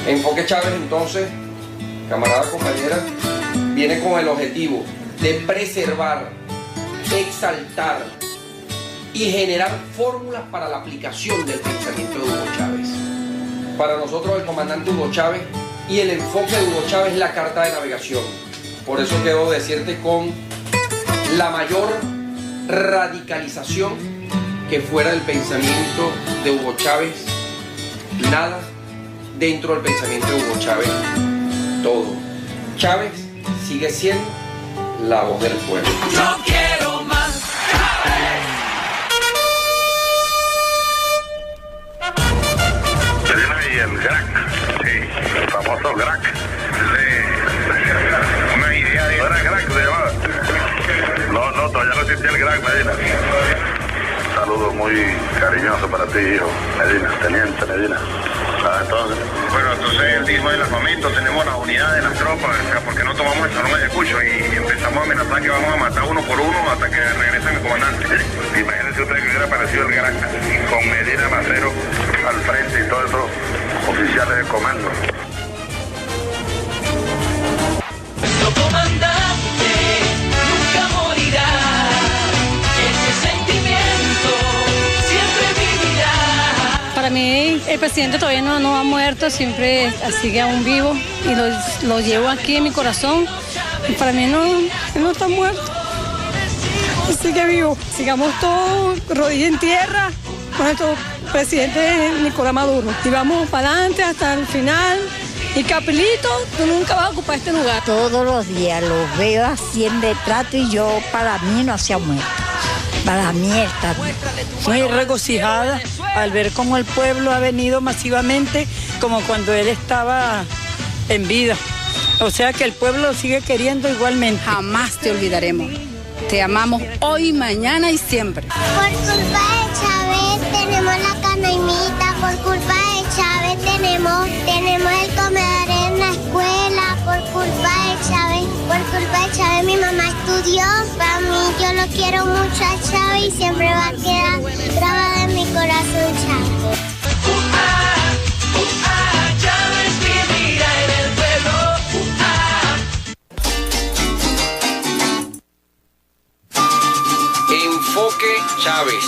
Enfoque Chávez, entonces, camarada, compañera, viene con el objetivo de preservar, exaltar y generar fórmulas para la aplicación del pensamiento de Hugo Chávez. Para nosotros, el comandante Hugo Chávez y el enfoque de Hugo Chávez es la carta de navegación. Por eso quiero decirte con la mayor radicalización que fuera del pensamiento de Hugo Chávez, nada dentro del pensamiento de Hugo Chávez, todo. Chávez sigue siendo la voz del pueblo. Yo quiero más Chávez. Y el crack, sí, el famoso crack. Sí. Una idea de... ¿No era crack se llamaba? No, todavía no existía el crack, Medina. Saludo muy cariñoso para ti, hijo Medina, teniente Medina. Entonces, bueno, entonces dijo el armamento, tenemos las unidades, las tropas, o sea, porque no tomamos el salón de Ayacucho y empezamos a amenazar que vamos a matar uno por uno hasta que regrese mi comandante. Imagínense ustedes que hubiera aparecido el gran con Medina Macero al frente y todos esos oficiales de comando. Nuestro comandante nunca morirá. Ese sentimiento siempre vivirá. Para mí el presidente todavía no ha muerto, siempre sigue aún vivo y lo llevo aquí en mi corazón. Y para mí él no está muerto, sigue vivo. Sigamos todos rodillas en tierra con nuestro presidente Nicolás Maduro. Y vamos para adelante hasta el final. Y Capelito, tú nunca vas a ocupar este lugar. Todos los días los veo así en retrato y yo, para mí no se ha muerto. Para mí está muy regocijada al ver cómo el pueblo ha venido masivamente como cuando él estaba en vida. O sea que el pueblo lo sigue queriendo igualmente. Jamás te olvidaremos. Te amamos hoy, mañana y siempre. Por culpa de Chávez tenemos la canaimita, por culpa de Chávez tenemos el comedor en la escuela, por culpa de Chávez mi mamá estudió. Para mí yo lo quiero mucho a Chávez y siempre va a quedar grabado en mi corazón Chávez. Chávez vivirá en el pueblo. Enfoque Chávez.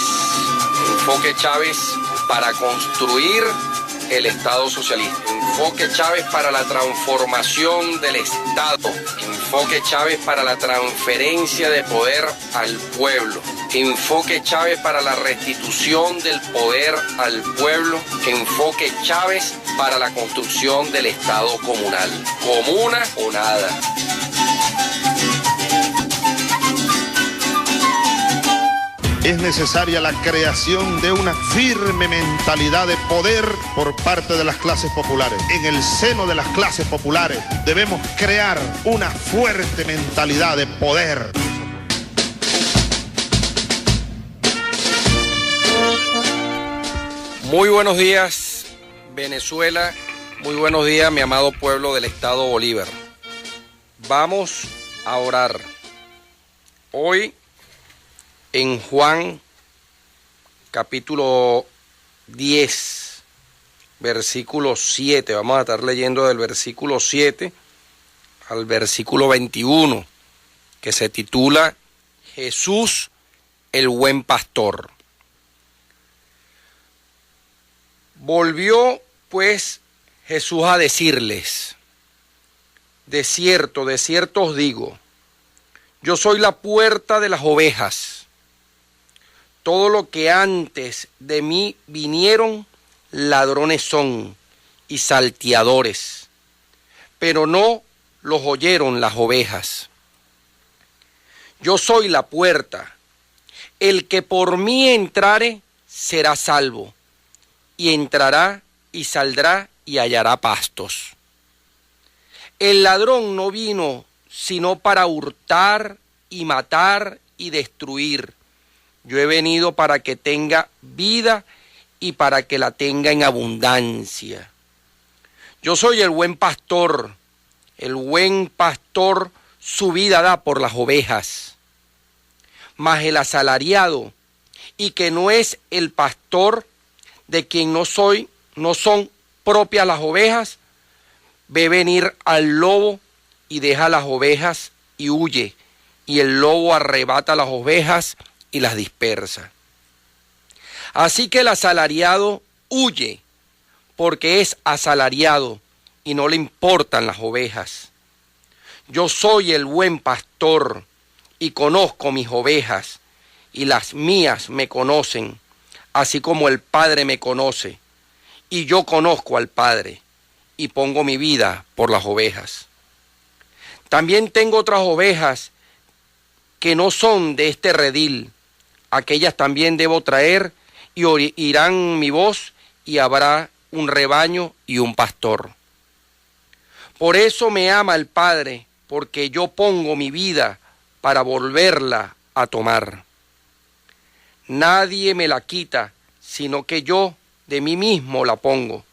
Enfoque Chávez para construir el Estado socialista. Enfoque Chávez para la transformación del Estado. Enfoque Chávez para la transferencia de poder al pueblo. Enfoque Chávez para la restitución del poder al pueblo. Enfoque Chávez para la construcción del Estado comunal. Comuna o nada. Es necesaria la creación de una firme mentalidad de poder por parte de las clases populares. En el seno de las clases populares debemos crear una fuerte mentalidad de poder. Muy buenos días, Venezuela. Muy buenos días, mi amado pueblo del Estado Bolívar. Vamos a orar. Hoy en Juan, capítulo 10, versículo 7. Vamos a estar leyendo del versículo 7 al versículo 21, que se titula Jesús, el buen pastor. Volvió, pues, Jesús a decirles: de cierto os digo, yo soy la puerta de las ovejas. Todo lo que antes de mí vinieron, ladrones son y salteadores, pero no los oyeron las ovejas. Yo soy la puerta. El que por mí entrare será salvo, y entrará y saldrá y hallará pastos. El ladrón no vino sino para hurtar y matar y destruir. Yo he venido para que tenga vida y para que la tenga en abundancia. Yo soy el buen pastor. El buen pastor su vida da por las ovejas. Mas el asalariado, y que no es el pastor, de quien no son propias las ovejas, ve venir al lobo y deja las ovejas y huye, y el lobo arrebata las ovejas y las dispersa. Así que el asalariado huye, porque es asalariado y no le importan las ovejas. Yo soy el buen pastor y conozco mis ovejas, y las mías me conocen, así como el Padre me conoce, y yo conozco al Padre, y pongo mi vida por las ovejas. También tengo otras ovejas que no son de este redil, aquellas también debo traer, y oirán mi voz, y habrá un rebaño y un pastor. Por eso me ama el Padre, porque yo pongo mi vida para volverla a tomar. Nadie me la quita, sino que yo de mí mismo la pongo.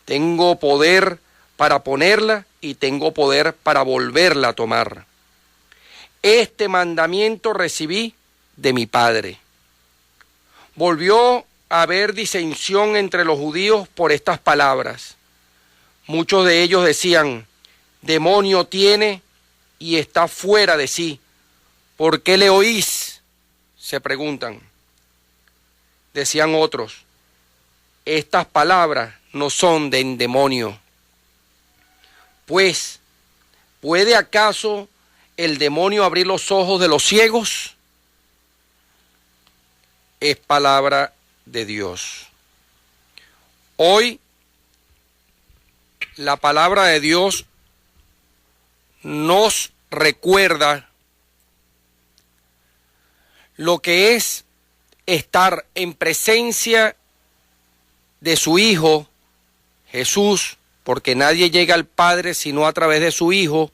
Tengo poder para ponerla y tengo poder para volverla a tomar. Este mandamiento recibí de mi Padre. Volvió a haber disensión entre los judíos por estas palabras. Muchos de ellos decían: demonio tiene y está fuera de sí. ¿Por qué le oís?, se preguntan. Decían otros: estas palabras no son de demonio. Pues, ¿puede acaso el demonio abrir los ojos de los ciegos? Es palabra de Dios. Hoy, la palabra de Dios nos recuerda lo que es estar en presencia de su Hijo, Jesús, porque nadie llega al Padre sino a través de su Hijo.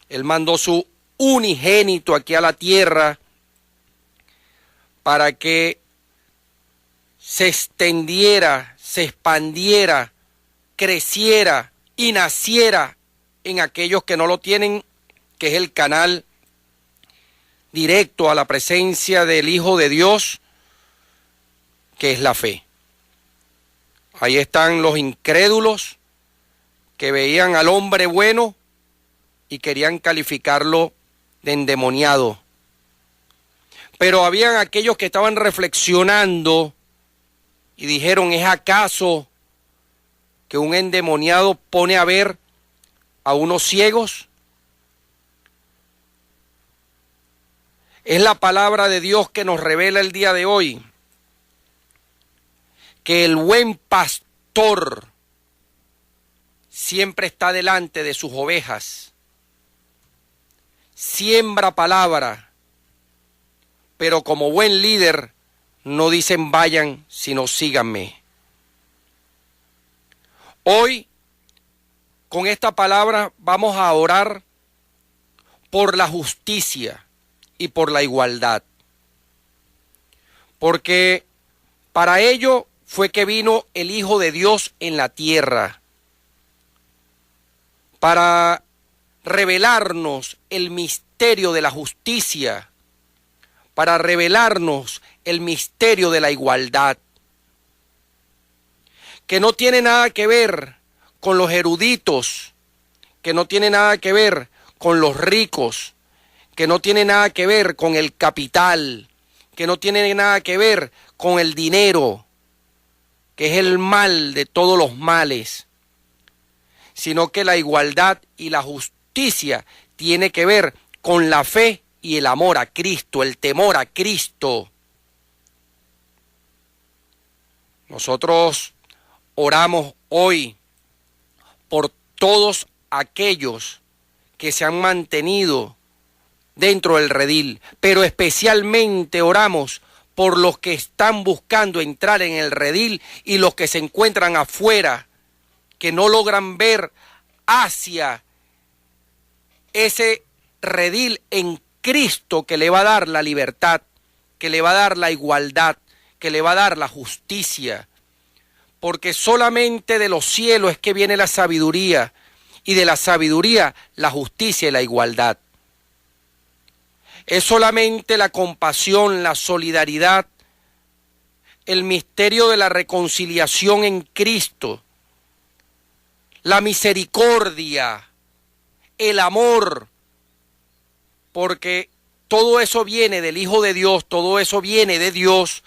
Él mandó su unigénito aquí a la tierra para que se extendiera, se expandiera, creciera y naciera en aquellos que no lo tienen, que es el canal directo a la presencia del Hijo de Dios, que es la fe. Ahí están los incrédulos que veían al hombre bueno y querían calificarlo de endemoniado. Pero habían aquellos que estaban reflexionando y dijeron: ¿es acaso que un endemoniado pone a ver a unos ciegos? Es la palabra de Dios que nos revela el día de hoy que el buen pastor siempre está delante de sus ovejas. Siembra palabra, pero como buen líder no dicen vayan, sino síganme. Hoy, con esta palabra, vamos a orar por la justicia y por la igualdad. Porque para ello fue que vino el Hijo de Dios en la tierra, para revelarnos el misterio de la justicia, para revelarnos el misterio de la igualdad, que no tiene nada que ver con los eruditos, que no tiene nada que ver con los ricos, que no tiene nada que ver con el capital, que no tiene nada que ver con el dinero, que es el mal de todos los males, sino que la igualdad y la justicia tiene que ver con la fe y el amor a Cristo, el temor a Cristo. Nosotros oramos hoy por todos aquellos que se han mantenido dentro del redil, pero especialmente oramos por los que están buscando entrar en el redil y los que se encuentran afuera, que no logran ver hacia ese redil en Cristo que le va a dar la libertad, que le va a dar la igualdad, que le va a dar la justicia, porque solamente de los cielos es que viene la sabiduría, y de la sabiduría la justicia y la igualdad. Es solamente la compasión, la solidaridad, el misterio de la reconciliación en Cristo, la misericordia, el amor, porque todo eso viene del Hijo de Dios, todo eso viene de Dios,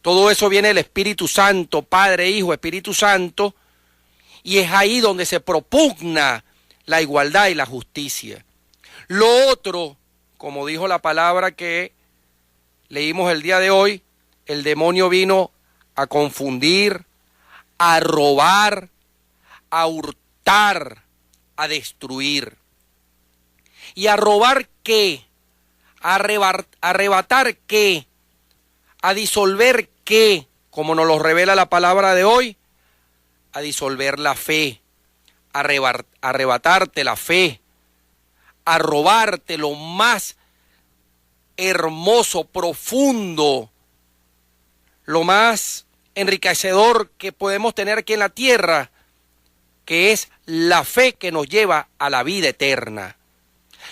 todo eso viene del Espíritu Santo, Padre, Hijo, Espíritu Santo, y es ahí donde se propugna la igualdad y la justicia. Lo otro, como dijo la palabra que leímos el día de hoy, el demonio vino a confundir, a robar, a hurtar, a destruir. ¿Y a robar qué? ¿A arrebatar qué? ¿A disolver qué? Como nos lo revela la palabra de hoy, a disolver la fe, a arrebatarte la fe, a robarte lo más hermoso, profundo, lo más enriquecedor que podemos tener aquí en la tierra, que es la fe que nos lleva a la vida eterna,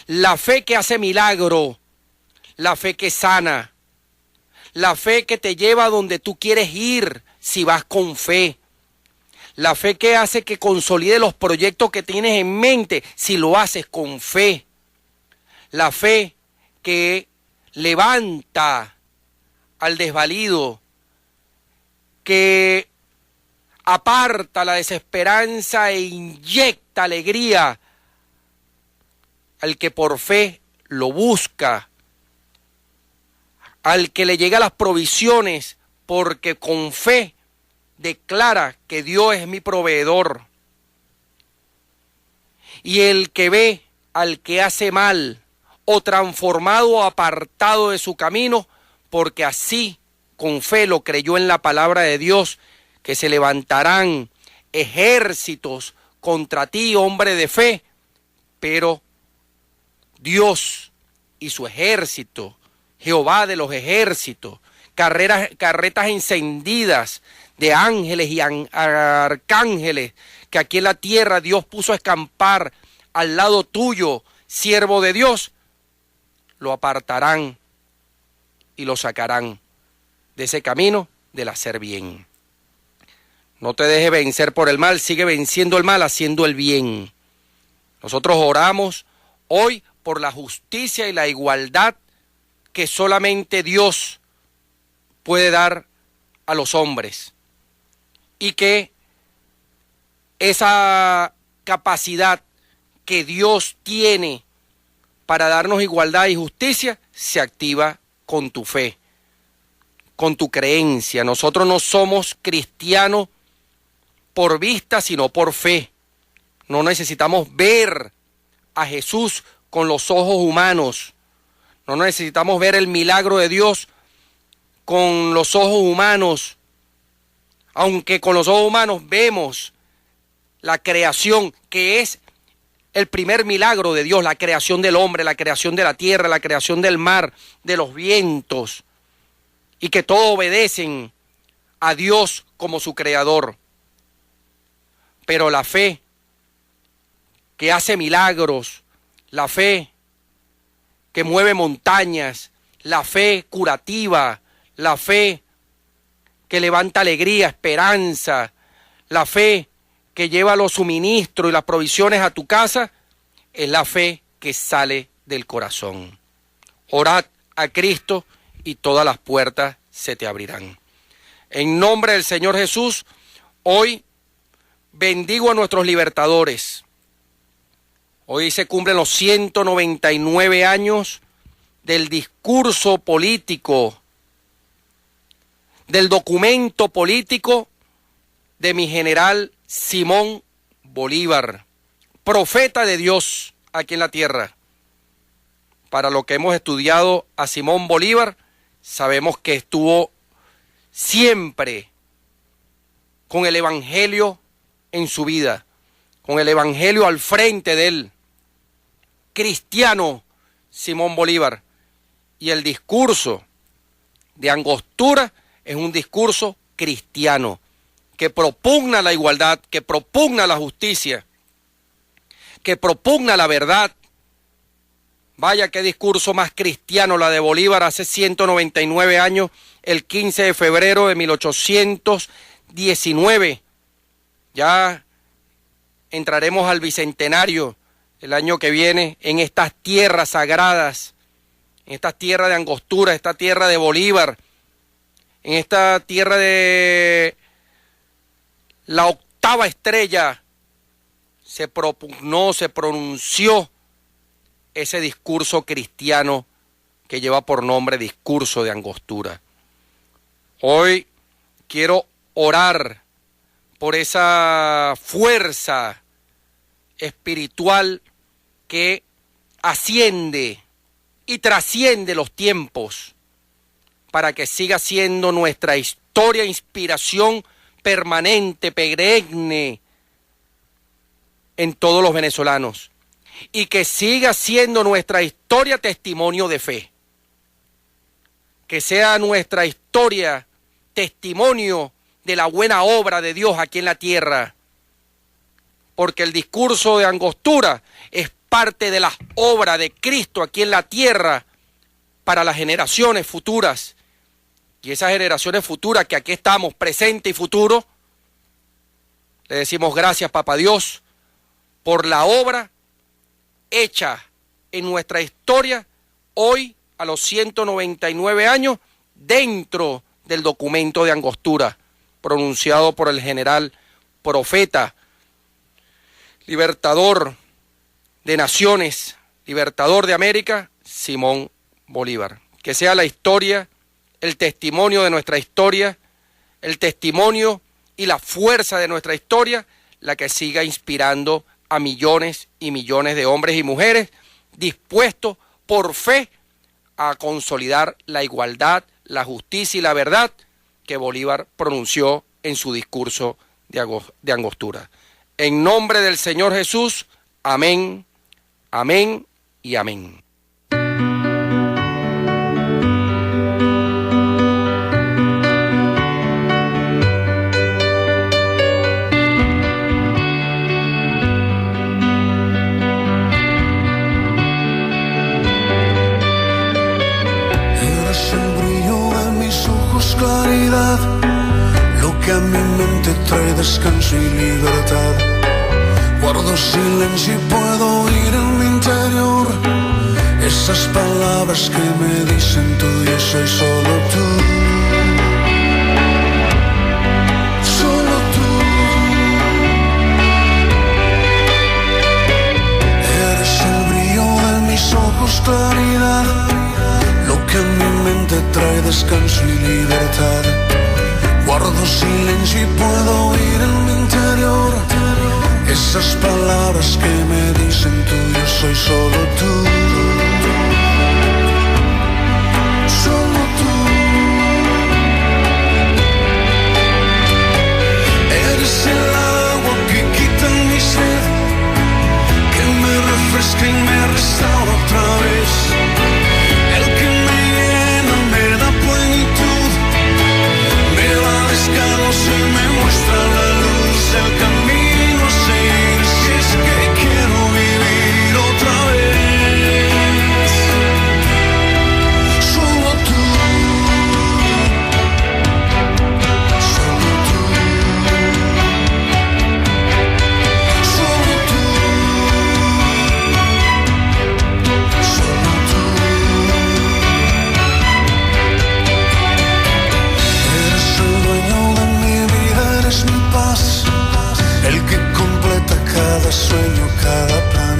la fe que hace milagro, la fe que sana, la fe que te lleva a donde tú quieres ir si vas con fe, la fe que hace que consolide los proyectos que tienes en mente si lo haces con fe, la fe que levanta al desvalido, que aparta la desesperanza e inyecta alegría al que por fe lo busca, al que le llega las provisiones porque con fe declara que Dios es mi proveedor. Y el que ve al que hace mal o transformado o apartado de su camino, porque así con fe lo creyó en la palabra de Dios, que se levantarán ejércitos contra ti, hombre de fe, pero Dios y su ejército, Jehová de los ejércitos, carretas encendidas de ángeles y arcángeles, que aquí en la tierra Dios puso a escampar al lado tuyo, siervo de Dios, lo apartarán y lo sacarán de ese camino del hacer bien. No te dejes vencer por el mal, sigue venciendo el mal haciendo el bien. Nosotros oramos hoy por la justicia y la igualdad que solamente Dios puede dar a los hombres, y que esa capacidad que Dios tiene para darnos igualdad y justicia se activa con tu fe, con tu creencia. Nosotros no somos cristianos por vista, sino por fe. No necesitamos ver a Jesús con los ojos humanos. No necesitamos ver el milagro de Dios con los ojos humanos, aunque con los ojos humanos vemos la creación, que es el primer milagro de Dios, la creación del hombre, la creación de la tierra, la creación del mar, de los vientos, y que todos obedecen a Dios como su creador. Pero la fe que hace milagros, la fe que mueve montañas, la fe curativa, la fe que levanta alegría, esperanza, la fe que lleva los suministros y las provisiones a tu casa, es la fe que sale del corazón. Orad a Cristo y todas las puertas se te abrirán. En nombre del Señor Jesús, hoy bendigo a nuestros libertadores. Hoy se cumplen los 199 años del discurso político, del documento político de mi general Simón Bolívar, profeta de Dios aquí en la tierra. Para lo que hemos estudiado a Simón Bolívar, sabemos que estuvo siempre con el evangelio en su vida, con el evangelio al frente de él. Cristiano Simón Bolívar. Y el discurso de Angostura es un discurso cristiano que propugna la igualdad, que propugna la justicia, que propugna la verdad. Vaya qué discurso más cristiano la de Bolívar hace 199 años, el 15 de febrero de 1819. Ya entraremos al bicentenario el año que viene en estas tierras sagradas, en esta tierra de Angostura, esta tierra de Bolívar, en esta tierra de la octava estrella, se propugnó, se pronunció ese discurso cristiano que lleva por nombre Discurso de Angostura. Hoy quiero orar por esa fuerza espiritual que asciende y trasciende los tiempos para que siga siendo nuestra historia, inspiración permanente, perenne en todos los venezolanos, y que siga siendo nuestra historia testimonio de fe, que sea nuestra historia testimonio de la buena obra de Dios aquí en la tierra, porque el discurso de Angostura es parte de la obra de Cristo aquí en la tierra para las generaciones futuras, y esas generaciones futuras que aquí estamos, presente y futuro, le decimos gracias, Papá Dios, por la obra hecha en nuestra historia hoy a los 199 años dentro del documento de Angostura pronunciado por el general profeta, libertador de naciones, libertador de América, Simón Bolívar. Que sea la historia, el testimonio de nuestra historia, el testimonio y la fuerza de nuestra historia la que siga inspirando a millones y millones de hombres y mujeres dispuestos por fe a consolidar la igualdad, la justicia y la verdad que Bolívar pronunció en su discurso de Angostura. En nombre del Señor Jesús, amén, amén y amén. Claridad, lo que a mi mente trae descanso y libertad. Guardo silencio y puedo oír en mi interior esas palabras que me dicen tú, yo soy solo tú. Solo tú. Eres el brillo de mis ojos, claridad, lo que en mi mente trae descanso y libertad. Guardo silencio y puedo oír en mi interior esas palabras que me dicen tú, yo soy solo tú. Solo tú. Eres el agua que quita mi sed, que me refresca y me restaura otra vez. Y me muestra la luz del camino a seguir, si es que quiero vivir otra vez. Solo tú, solo tú, solo tú, solo tú. Eres el dueño de eres mi paz, el que completa cada sueño, cada plan.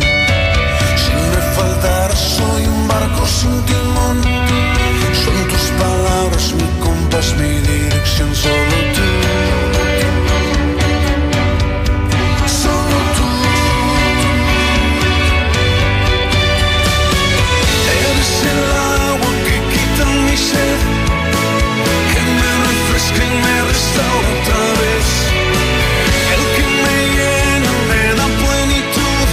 Si me faltara soy un barco sin timón, son tus palabras mi compás, mi dirección, solo tú. Solo tú. Eres el agua que quita mi sed, que me refresca y me restaura otra vez. El que me llena, me da plenitud,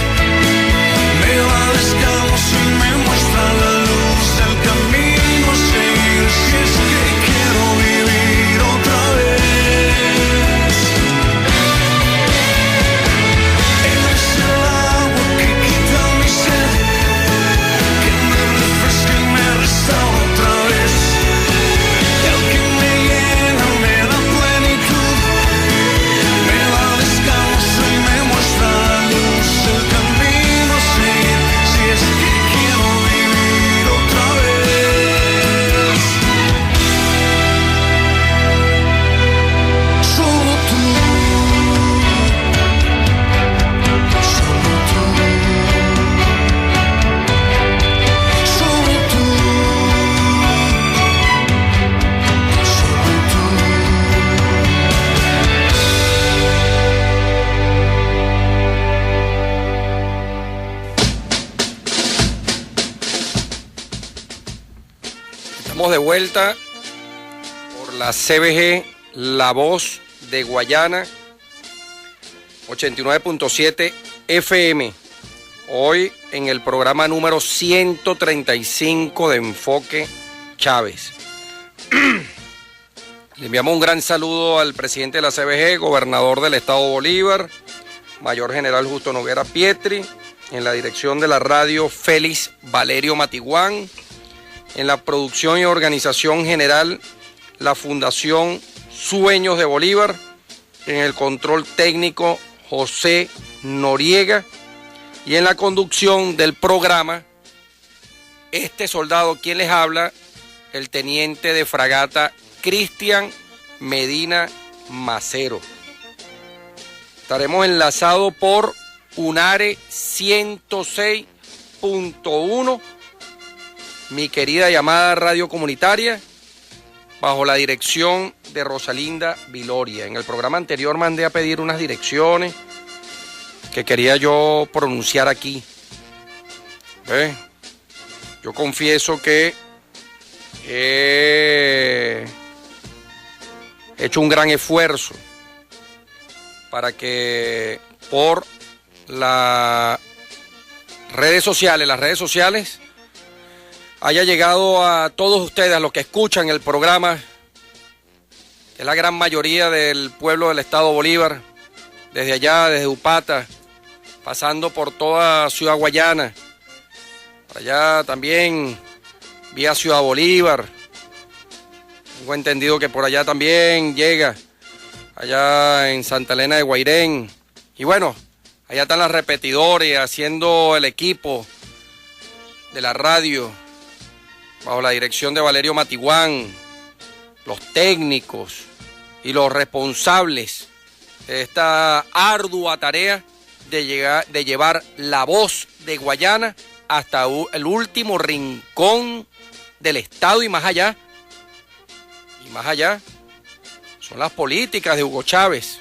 Estamos de vuelta por la CBG, La Voz de Guayana, 89.7 FM. Hoy en el programa número 135 de Enfoque Chávez. Le enviamos un gran saludo al presidente de la CBG, gobernador del estado Bolívar, mayor general Justo Noguera Pietri, en la dirección de la radio Félix Valerio Matiguán, en la producción y organización general la Fundación Sueños de Bolívar, en el control técnico José Noriega y en la conducción del programa este soldado quien les habla, el teniente de fragata Cristian Medina Macero. Estaremos enlazados por Unare 106.1, mi querida llamada radio comunitaria, bajo la dirección de Rosalinda Viloria. En el programa anterior mandé a pedir unas direcciones que quería yo pronunciar aquí. Yo confieso que he hecho un gran esfuerzo para que por las redes sociales haya llegado a todos ustedes, a los que escuchan el programa, que es la gran mayoría del pueblo del estado Bolívar, desde allá, desde Upata, pasando por toda Ciudad Guayana, para allá también vía Ciudad Bolívar. Tengo entendido que por allá también llega, allá en Santa Elena de Guairén. Y bueno, allá están las repetidores haciendo el equipo de la radio, bajo la dirección de Valerio Matiguán, los técnicos y los responsables de esta ardua tarea de llevar la voz de Guayana hasta el último rincón del estado y más allá. Y más allá son las políticas de Hugo Chávez.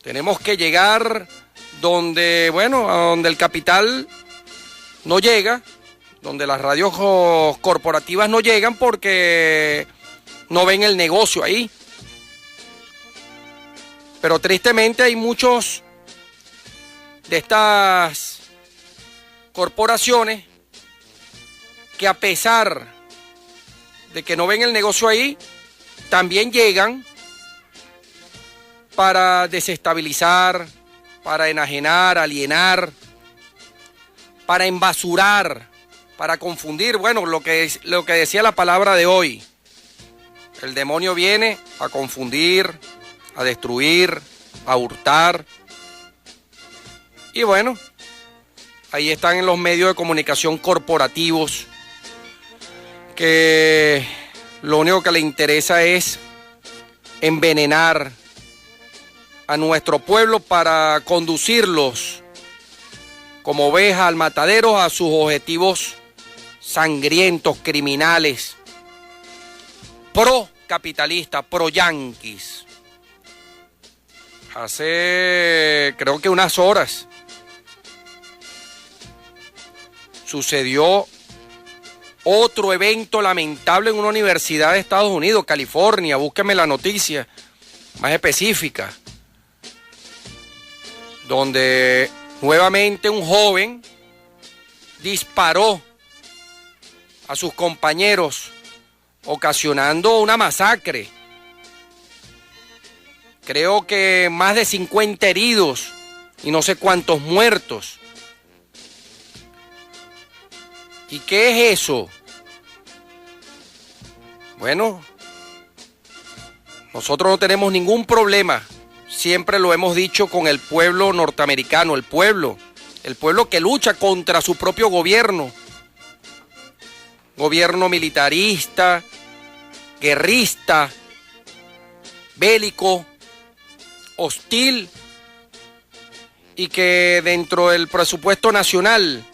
Tenemos que llegar donde, bueno, a donde el capital no llega, donde las radios corporativas no llegan porque no ven el negocio ahí. Pero tristemente hay muchos de estas corporaciones que, a pesar de que no ven el negocio ahí, también llegan para desestabilizar, para enajenar, alienar, para embasurar, para confundir. Bueno, lo que decía la palabra de hoy, el demonio viene a confundir, a destruir, a hurtar. Y bueno, ahí están en los medios de comunicación corporativos, que lo único que le interesa es envenenar a nuestro pueblo para conducirlos como ovejas al matadero a sus objetivos sangrientos, criminales, pro capitalistas, pro yanquis. Hace creo que unas horas sucedió otro evento lamentable en una universidad de Estados Unidos, California. Búsqueme la noticia más específica, donde nuevamente un joven disparó a sus compañeros, ocasionando una masacre. Creo que más de 50 heridos y no sé cuántos muertos. ¿Y qué es eso? Bueno, nosotros no tenemos ningún problema, siempre lo hemos dicho, con el pueblo norteamericano, el pueblo que lucha contra su propio gobierno militarista, guerrista, bélico, hostil, y que dentro del presupuesto nacional,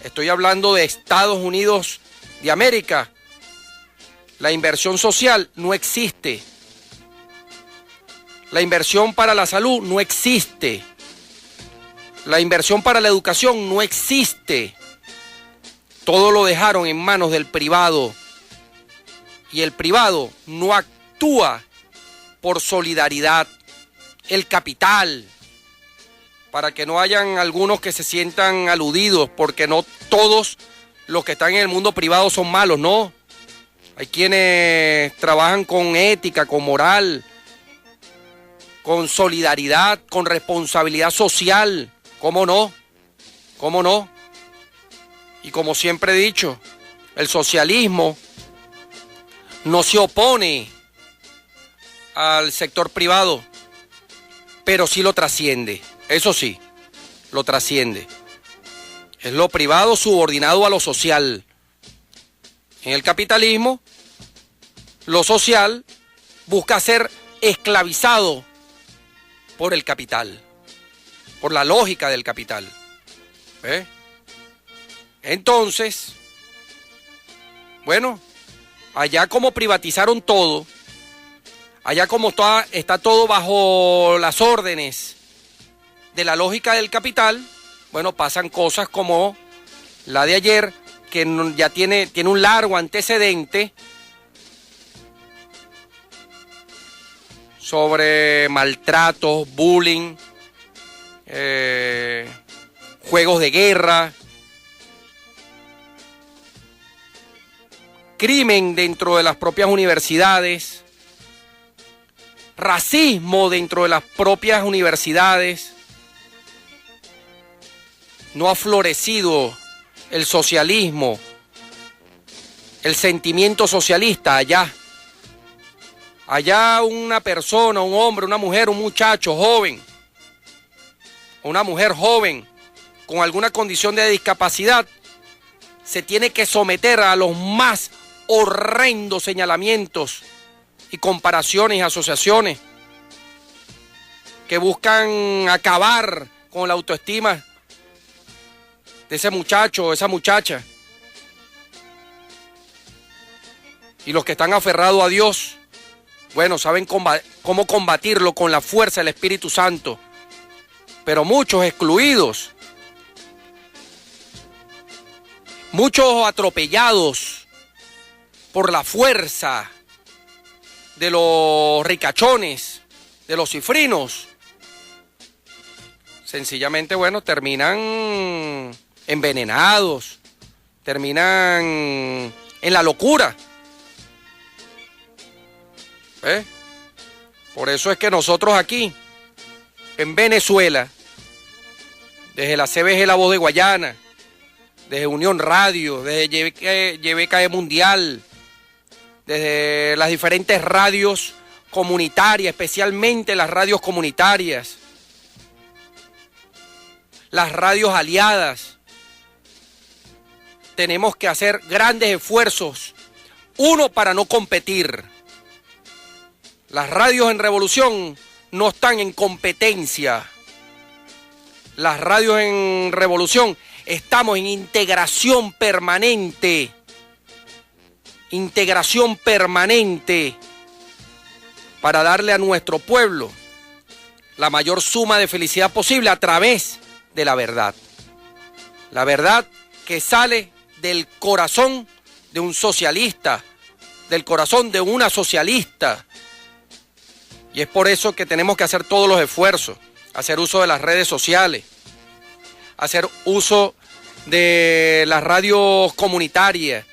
estoy hablando de Estados Unidos de América, la inversión social no existe. La inversión para la salud no existe. La inversión para la educación no existe. Todo lo dejaron en manos del privado, y el privado no actúa por solidaridad, el capital, para que no hayan algunos que se sientan aludidos, porque no todos los que están en el mundo privado son malos, no. Hay quienes trabajan con ética, con moral, con solidaridad, con responsabilidad social. ¿Cómo no? ¿Cómo no? Y como siempre he dicho, el socialismo no se opone al sector privado, pero sí lo trasciende. Eso sí, lo trasciende. Es lo privado subordinado a lo social. En el capitalismo, lo social busca ser esclavizado por el capital, por la lógica del capital. ¿Eh? Entonces, bueno, allá como privatizaron todo, allá como está todo bajo las órdenes de la lógica del capital, bueno, pasan cosas como la de ayer, que ya tiene un largo antecedente sobre maltratos, bullying, juegos de guerra, crimen dentro de las propias universidades, racismo dentro de las propias universidades. No ha florecido el socialismo, el sentimiento socialista allá. Allá una persona, un hombre, una mujer, un muchacho joven, una mujer joven con alguna condición de discapacidad se tiene que someter a los más horrendos señalamientos y comparaciones y asociaciones que buscan acabar con la autoestima de ese muchacho o esa muchacha. Y los que están aferrados a Dios, bueno, saben cómo combatirlo con la fuerza del Espíritu Santo. Pero muchos excluidos, muchos atropellados por la fuerza de los ricachones, de los cifrinos, sencillamente, bueno, terminan envenenados, terminan en la locura. Por eso es que nosotros aquí, en Venezuela, desde la CBG La Voz de Guayana, desde Unión Radio, desde YBKE Mundial, desde las diferentes radios comunitarias, especialmente las radios comunitarias, las radios aliadas, tenemos que hacer grandes esfuerzos. Uno, para no competir. Las radios en revolución no están en competencia. Las radios en revolución estamos en integración permanente. Integración permanente para darle a nuestro pueblo la mayor suma de felicidad posible a través de la verdad. La verdad que sale del corazón de un socialista, del corazón de una socialista. Y es por eso que tenemos que hacer todos los esfuerzos, hacer uso de las redes sociales, hacer uso de las radios comunitarias,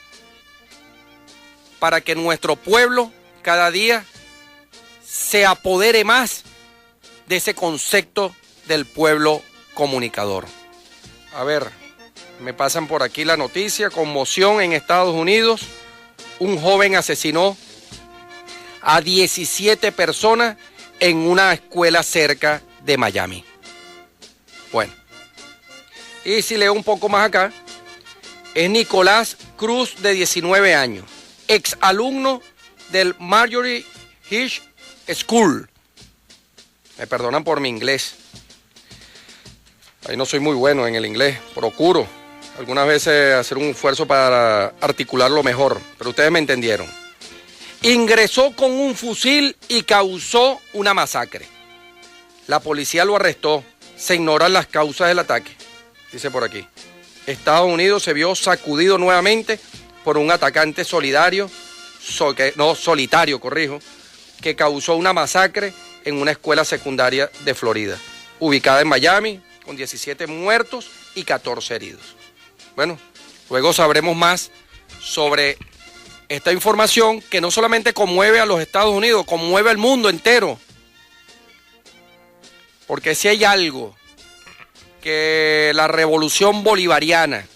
para que nuestro pueblo cada día se apodere más de ese concepto del pueblo comunicador. A ver, me pasan por aquí la noticia: conmoción en Estados Unidos. Un joven asesinó a 17 personas en una escuela cerca de Miami. Bueno, y si leo un poco más acá, es Nicolás Cruz, de 19 años, ex alumno del Marjorie Hitch School. Me perdonan por mi inglés. Ahí no soy muy bueno en el inglés, procuro algunas veces hacer un esfuerzo para articularlo mejor, pero ustedes me entendieron. Ingresó con un fusil y causó una masacre. La policía lo arrestó. Se ignoran las causas del ataque. Dice por aquí: Estados Unidos se vio sacudido nuevamente por un atacante solidario solitario, que causó una masacre en una escuela secundaria de Florida, ubicada en Miami, con 17 muertos y 14 heridos. Bueno, luego sabremos más sobre esta información que no solamente conmueve a los Estados Unidos, conmueve al mundo entero. Porque si hay algo que la revolución bolivariana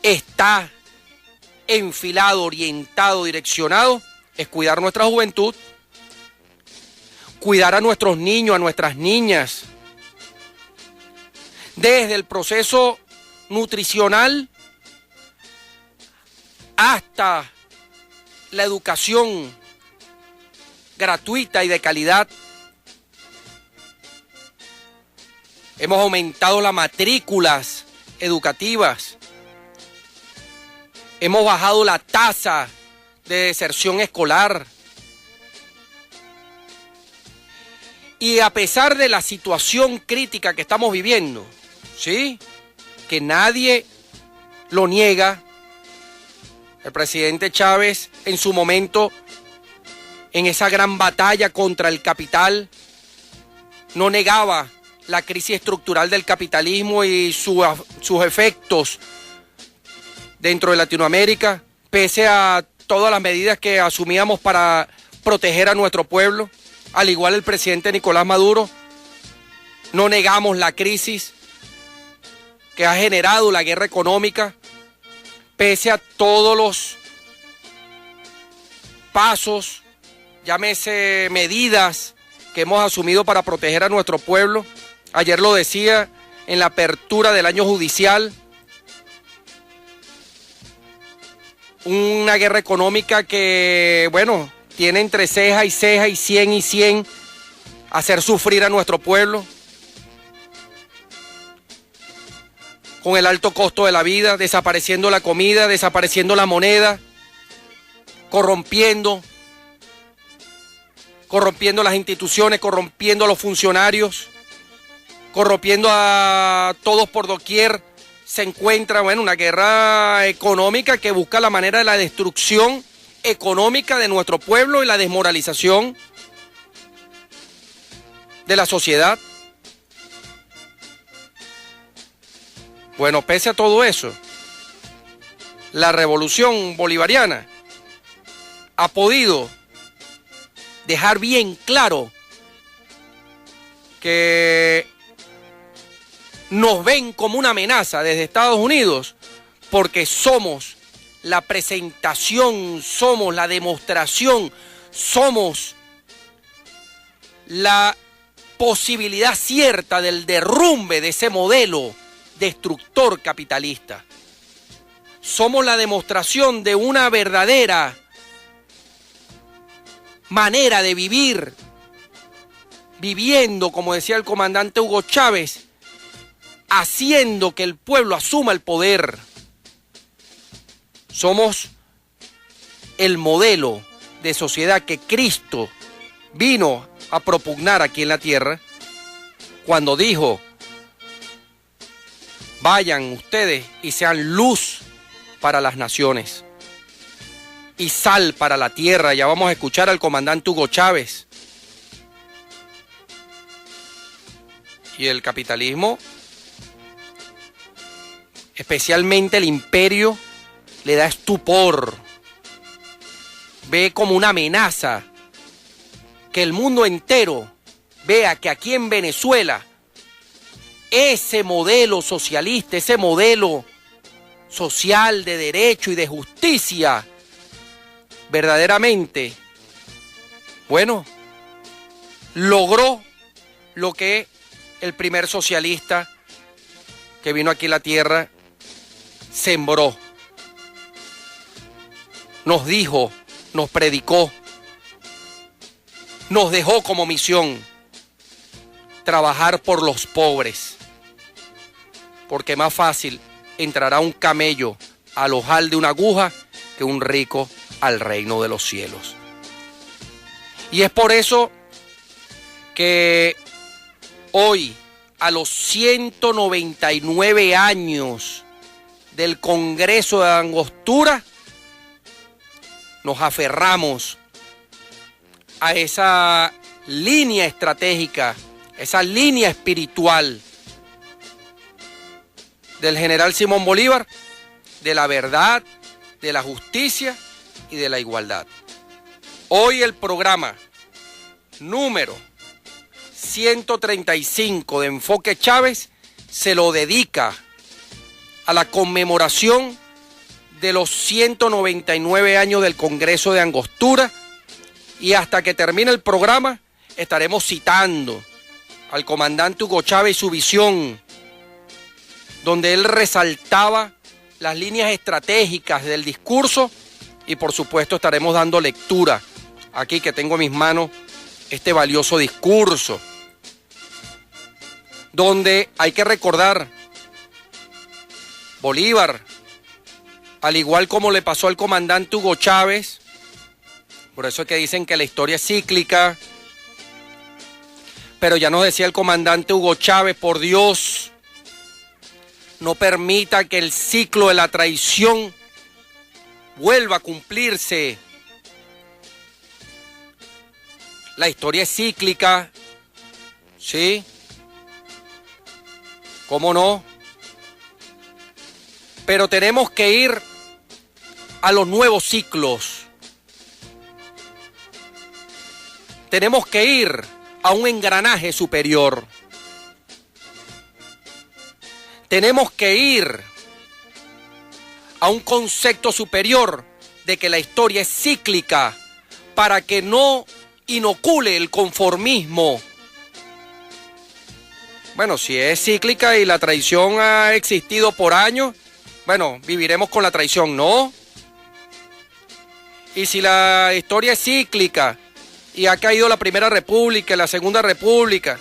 está enfilado, orientado, direccionado, es cuidar nuestra juventud, cuidar a nuestros niños, a nuestras niñas, desde el proceso nutricional hasta la educación gratuita y de calidad. Hemos aumentado las matrículas educativas. Hemos bajado la tasa de deserción escolar. Y a pesar de la situación crítica que estamos viviendo, ¿sí?, que nadie lo niega, el presidente Chávez en su momento, en esa gran batalla contra el capital, no negaba la crisis estructural del capitalismo y sus efectos dentro de Latinoamérica, pese a todas las medidas que asumíamos para proteger a nuestro pueblo. Al igual el presidente Nicolás Maduro, no negamos la crisis que ha generado la guerra económica, pese a todos los pasos, llámese medidas que hemos asumido para proteger a nuestro pueblo. Ayer lo decía en la apertura del año judicial, una guerra económica que, bueno, tiene entre ceja y ceja y 100 hacer sufrir a nuestro pueblo, con el alto costo de la vida, desapareciendo la comida, desapareciendo la moneda, corrompiendo las instituciones, corrompiendo a los funcionarios, corrompiendo a todos por doquier. Se encuentra, bueno, una guerra económica que busca la manera de la destrucción económica de nuestro pueblo y la desmoralización de la sociedad. Bueno, pese a todo eso, la revolución bolivariana ha podido dejar bien claro que nos ven como una amenaza desde Estados Unidos porque somos la presentación, somos la demostración, somos la posibilidad cierta del derrumbe de ese modelo destructor capitalista. Somos la demostración de una verdadera manera de vivir, viviendo, como decía el comandante Hugo Chávez, haciendo que el pueblo asuma el poder. Somos el modelo de sociedad que Cristo vino a propugnar aquí en la tierra cuando dijo: vayan ustedes y sean luz para las naciones y sal para la tierra. Ya vamos a escuchar al comandante Hugo Chávez. Y el capitalismo, especialmente el imperio, le da estupor. Ve como una amenaza que el mundo entero vea que aquí en Venezuela ese modelo socialista, ese modelo social de derecho y de justicia, verdaderamente, bueno, logró lo que el primer socialista que vino aquí a la tierra sembró. Nos dijo, nos predicó, nos dejó como misión trabajar por los pobres, porque más fácil entrará un camello al ojal de una aguja que un rico al reino de los cielos. Y es por eso que hoy, a los 199 años del Congreso de Angostura, nos aferramos a esa línea estratégica, esa línea espiritual del general Simón Bolívar, de la verdad, de la justicia y de la igualdad. Hoy el programa número 135 de Enfoque Chávez se lo dedica a la conmemoración de los 199 años del Congreso de Angostura, y hasta que termine el programa estaremos citando al comandante Hugo Chávez y su visión, donde él resaltaba las líneas estratégicas del discurso, y por supuesto estaremos dando lectura aquí que tengo en mis manos este valioso discurso, donde hay que recordar Bolívar, al igual como le pasó al comandante Hugo Chávez. Por eso es que dicen que la historia es cíclica, pero ya nos decía el comandante Hugo Chávez: por Dios, no permita que el ciclo de la traición vuelva a cumplirse. La historia es cíclica, ¿sí? ¿Cómo no? Pero tenemos que ir a los nuevos ciclos. Tenemos que ir a un engranaje superior. Tenemos que ir a un concepto superior de que la historia es cíclica, para que no inocule el conformismo. Bueno, si es cíclica y la traición ha existido por años, bueno, viviremos con la traición, ¿no? Y si la historia es cíclica y ha caído la Primera República, la Segunda República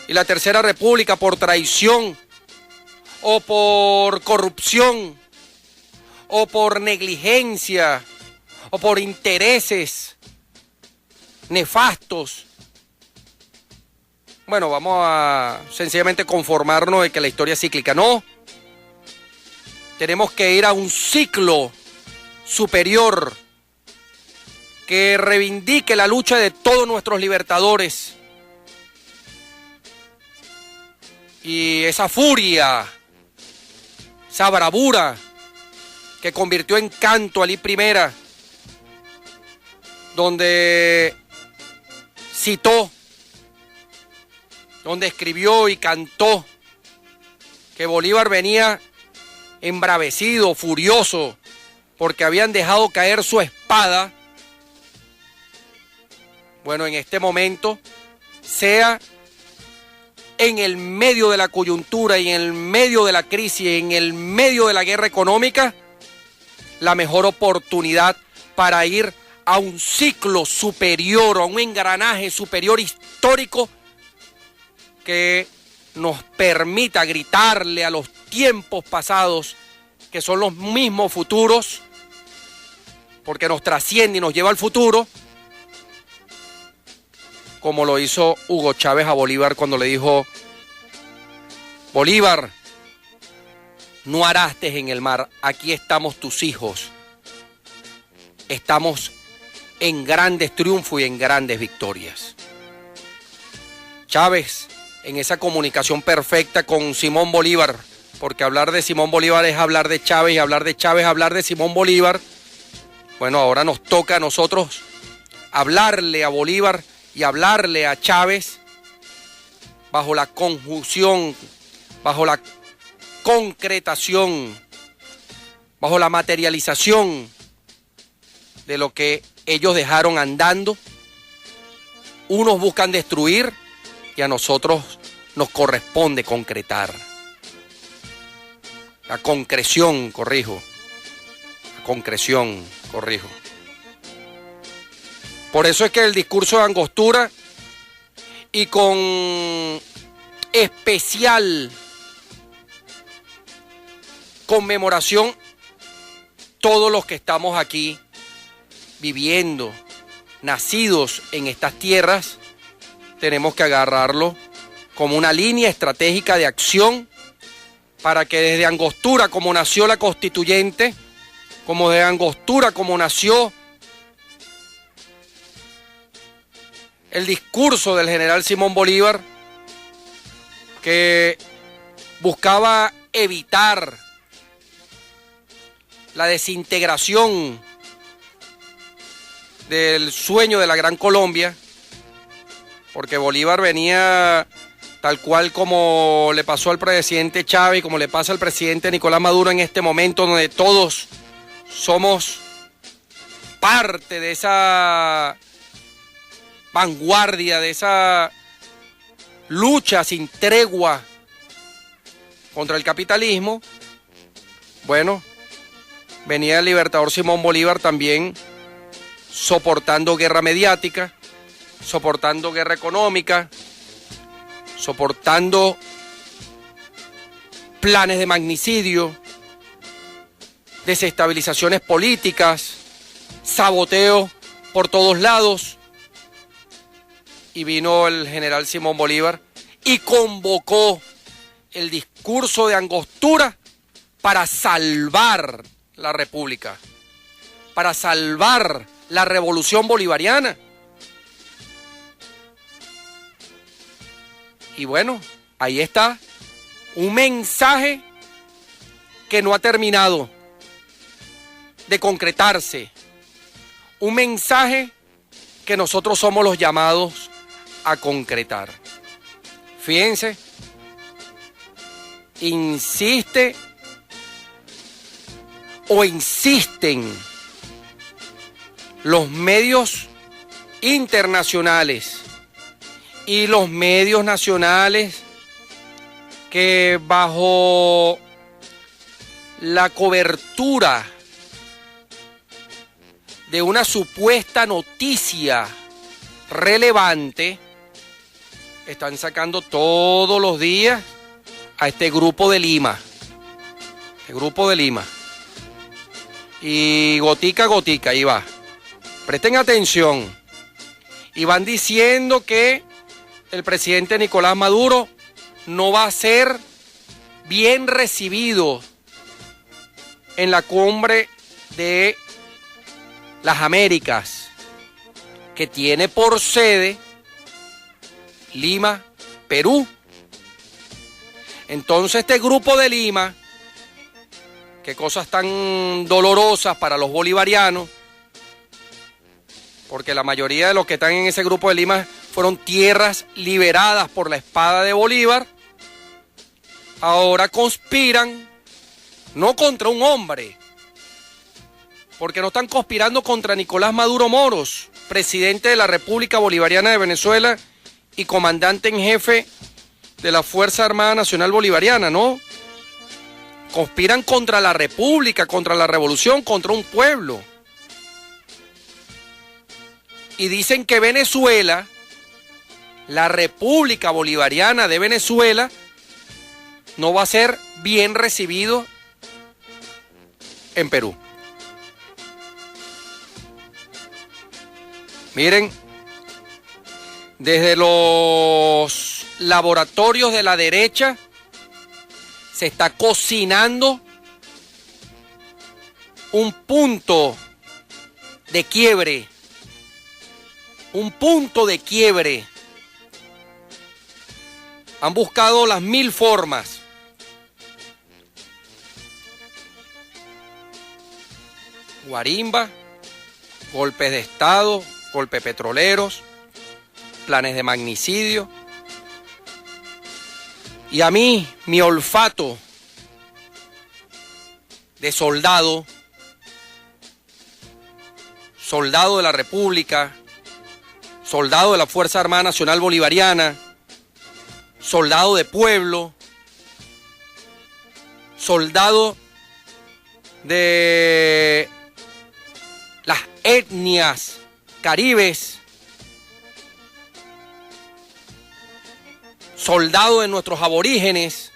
y la Tercera República por traición o por corrupción o por negligencia o por intereses nefastos, bueno, vamos a sencillamente conformarnos de que la historia es cíclica. No, tenemos que ir a un ciclo superior que reivindique la lucha de todos nuestros libertadores y esa furia, esa bravura que convirtió en canto a Alí I, donde citó, donde escribió y cantó que Bolívar venía embravecido, furioso, porque habían dejado caer su espada. Bueno, en este momento, sea en el medio de la coyuntura y en el medio de la crisis, en el medio de la guerra económica, la mejor oportunidad para ir a un ciclo superior, a un engranaje superior histórico que nos permita gritarle a los tiempos pasados, que son los mismos futuros, porque nos trasciende y nos lleva al futuro, como lo hizo Hugo Chávez a Bolívar cuando le dijo: Bolívar, no arastes en el mar, aquí estamos tus hijos, estamos en grandes triunfos y en grandes victorias. Chávez, en esa comunicación perfecta con Simón Bolívar, porque hablar de Simón Bolívar es hablar de Chávez, y hablar de Chávez es hablar de Simón Bolívar. Bueno, ahora nos toca a nosotros hablarle a Bolívar y hablarle a Chávez bajo la conjunción, bajo la concretación, bajo la materialización de lo que ellos dejaron andando. Unos buscan destruir y a nosotros nos corresponde concretar. La concreción, corrijo. Por eso es que el discurso de Angostura, y con especial conmemoración, todos los que estamos aquí viviendo, nacidos en estas tierras, tenemos que agarrarlo como una línea estratégica de acción para que desde Angostura, como nació la Constituyente, como de Angostura, como nació el discurso del general Simón Bolívar, que buscaba evitar la desintegración del sueño de la Gran Colombia, porque Bolívar venía tal cual como le pasó al presidente Chávez y como le pasa al presidente Nicolás Maduro en este momento, donde todos somos parte de esa vanguardia, de esa lucha sin tregua contra el capitalismo. Bueno, venía el libertador Simón Bolívar también soportando guerra mediática, soportando guerra económica, soportando planes de magnicidio, desestabilizaciones políticas, saboteo por todos lados. Y vino el general Simón Bolívar y convocó el discurso de Angostura para salvar la República, para salvar la revolución bolivariana. Y bueno, ahí está un mensaje que no ha terminado de concretarse, un mensaje que nosotros somos los llamados a concretar. Fíjense, insiste o insisten los medios internacionales y los medios nacionales que bajo la cobertura de una supuesta noticia relevante están sacando todos los días a este grupo de Lima. El grupo de Lima. Y gotica a gotica, ahí va. Presten atención. Y van diciendo que el presidente Nicolás Maduro no va a ser bien recibido en la cumbre de las Américas, que tiene por sede Lima, Perú. Entonces este grupo de Lima, qué cosas tan dolorosas para los bolivarianos, porque la mayoría de los que están en ese grupo de Lima fueron tierras liberadas por la espada de Bolívar, ahora conspiran no contra un hombre, porque no están conspirando contra Nicolás Maduro Moros, presidente de la República Bolivariana de Venezuela y comandante en jefe de la Fuerza Armada Nacional Bolivariana, ¿no? Conspiran contra la República, contra la revolución, contra un pueblo. Y dicen que Venezuela, la República Bolivariana de Venezuela, no va a ser bien recibido en Perú. Miren, desde los laboratorios de la derecha se está cocinando un punto de quiebre. Un punto de quiebre. Han buscado las 1000 formas. Guarimba, golpes de Estado, golpes petroleros, planes de magnicidio. Y a mí, mi olfato de soldado, soldado de la República, soldado de la Fuerza Armada Nacional Bolivariana, soldado de pueblo, soldado de las etnias caribes, soldado de nuestros aborígenes.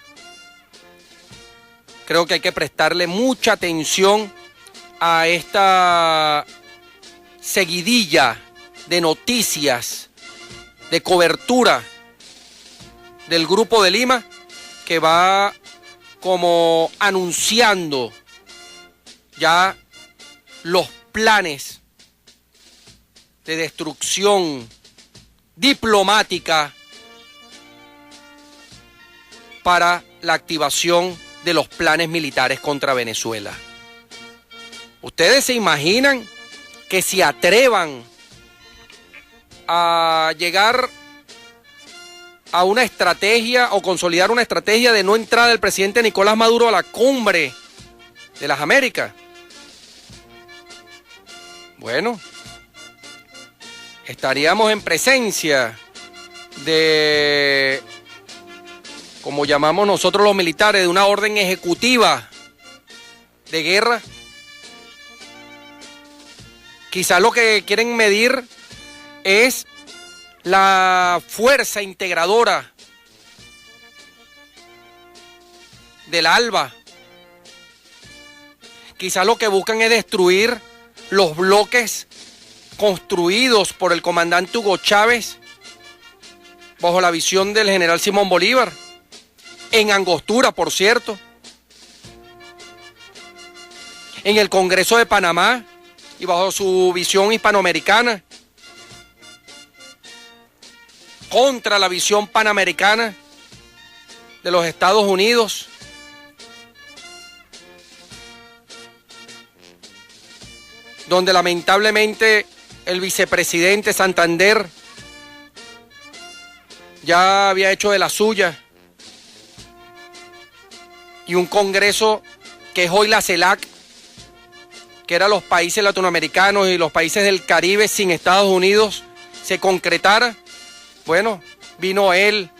Creo que hay que prestarle mucha atención a esta seguidilla de noticias, de cobertura del Grupo de Lima, que va como anunciando ya los planes de destrucción diplomática para la activación de los planes militares contra Venezuela. ¿Ustedes se imaginan que se atrevan a llegar a una estrategia o consolidar una estrategia de no entrada del presidente Nicolás Maduro a la cumbre de las Américas? Bueno, estaríamos en presencia de, como llamamos nosotros los militares, de una orden ejecutiva de guerra. Quizás lo que quieren medir es la fuerza integradora del ALBA. Quizás lo que buscan es destruir los bloques construidos por el comandante Hugo Chávez bajo la visión del general Simón Bolívar, en Angostura, por cierto, en el Congreso de Panamá y bajo su visión hispanoamericana, contra la visión panamericana de los Estados Unidos. Donde lamentablemente el vicepresidente Santander ya había hecho de la suya, y un Congreso que es hoy la CELAC, que eran los países latinoamericanos y los países del Caribe sin Estados Unidos, se concretara. Bueno, vino él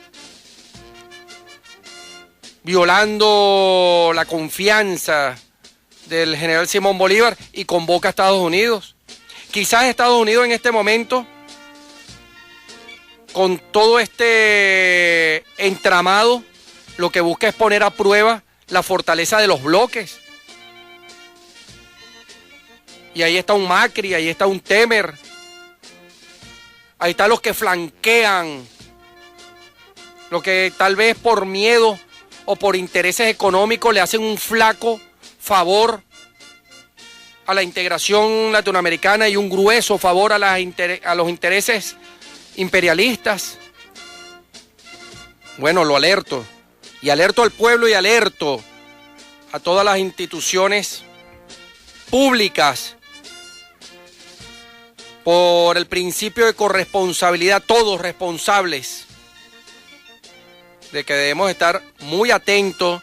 violando la confianza del general Simón Bolívar y convoca a Estados Unidos. Quizás Estados Unidos en este momento, con todo este entramado, lo que busca es poner a prueba la fortaleza de los bloques. Y ahí está un Macri, ahí está un Temer, ahí están los que flanquean, los que tal vez por miedo o por intereses económicos le hacen un flaco favor a la integración latinoamericana y un grueso favor a los intereses imperialistas. Bueno, lo alerto, y alerto al pueblo y alerto a todas las instituciones públicas por el principio de corresponsabilidad, todos responsables, de que debemos estar muy atentos,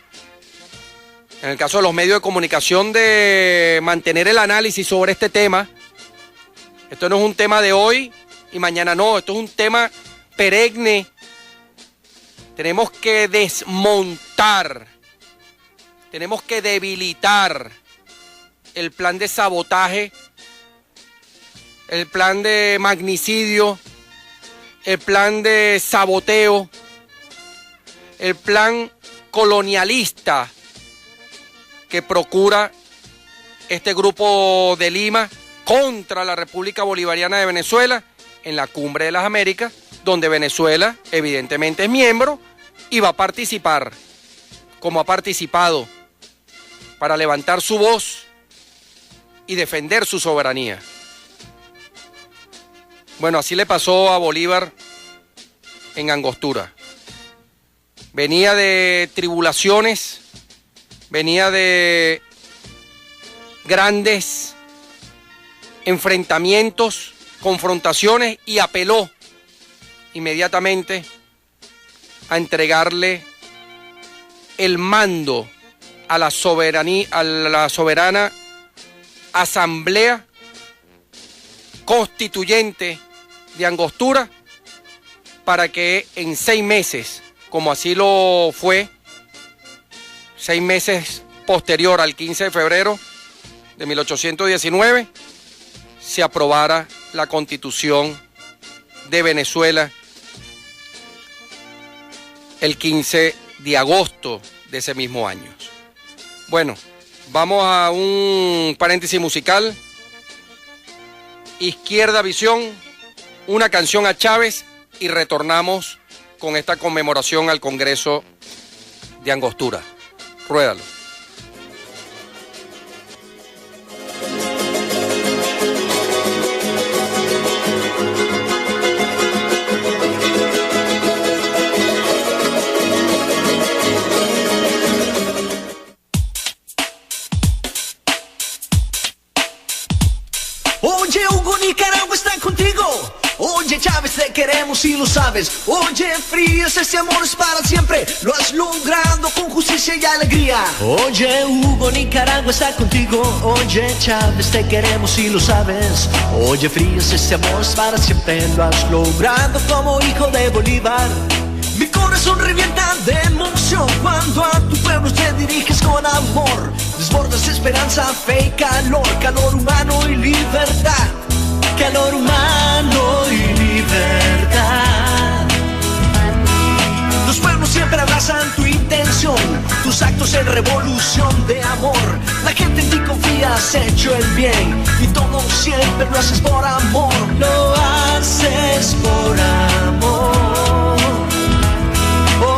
en el caso de los medios de comunicación, de mantener el análisis sobre este tema. Esto no es un tema de hoy y mañana no, esto es un tema perenne. Tenemos que desmontar, tenemos que debilitar el plan de sabotaje, el plan de magnicidio, el plan de saboteo, el plan colonialista que procura este grupo de Lima contra la República Bolivariana de Venezuela en la Cumbre de las Américas, donde Venezuela evidentemente es miembro y va a participar, como ha participado, para levantar su voz y defender su soberanía. Bueno, así le pasó a Bolívar en Angostura. Venía de tribulaciones, venía de grandes enfrentamientos, confrontaciones, y apeló inmediatamente a entregarle el mando a la soberana Asamblea Constituyente de Angostura, para que en 6 meses, como así lo fue, 6 meses posterior al 15 de febrero de 1819, se aprobara la Constitución de Venezuela el 15 de agosto de ese mismo año. Bueno, vamos a un paréntesis musical. Izquierda Visión, una canción a Chávez, y retornamos con esta conmemoración al Congreso de Angostura. Ruédalo. queremos y lo sabes. Oye, Frías, ese amor es para siempre. Lo has logrado con justicia y alegría. Oye, Hugo, Nicaragua está contigo. Oye, Chávez, te queremos y lo sabes. Oye, Frías, ese amor es para siempre. Lo has logrado como hijo de Bolívar. Mi corazón revienta de emoción cuando a tu pueblo te diriges con amor. Desbordas esperanza, fe y calor, calor humano y libertad. Calor humano y libertad. Los pueblos siempre abrazan tu intención, tus actos en revolución de amor. La gente en ti confía, has hecho el bien y todo siempre lo haces por amor. Lo haces por amor.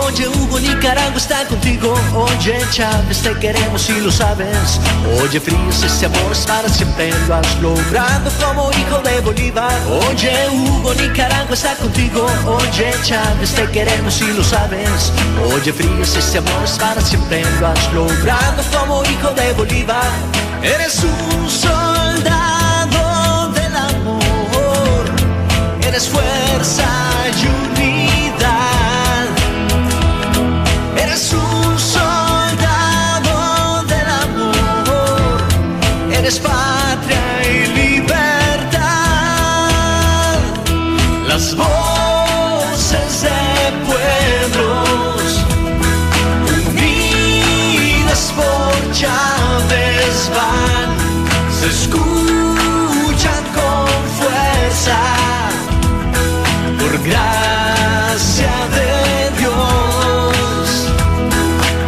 Oye, Hugo, Nicaragua está contigo. Oye, Chávez, te queremos y lo sabes. Oye, Frías, ese amor es para siempre. Lo has logrado como hijo de Bolívar. Oye, Hugo, Nicaragua está contigo. Oye, Chávez, te queremos y lo sabes. Oye, Frías, ese amor es para siempre. Lo has logrado como hijo de Bolívar. Eres un soldado del amor. Eres fuerza y unidad. Eres un soldado del amor, eres patria y libertad. Las voces de pueblos unidas por Chávez van, se escuchan con fuerza, por gracia de Dios.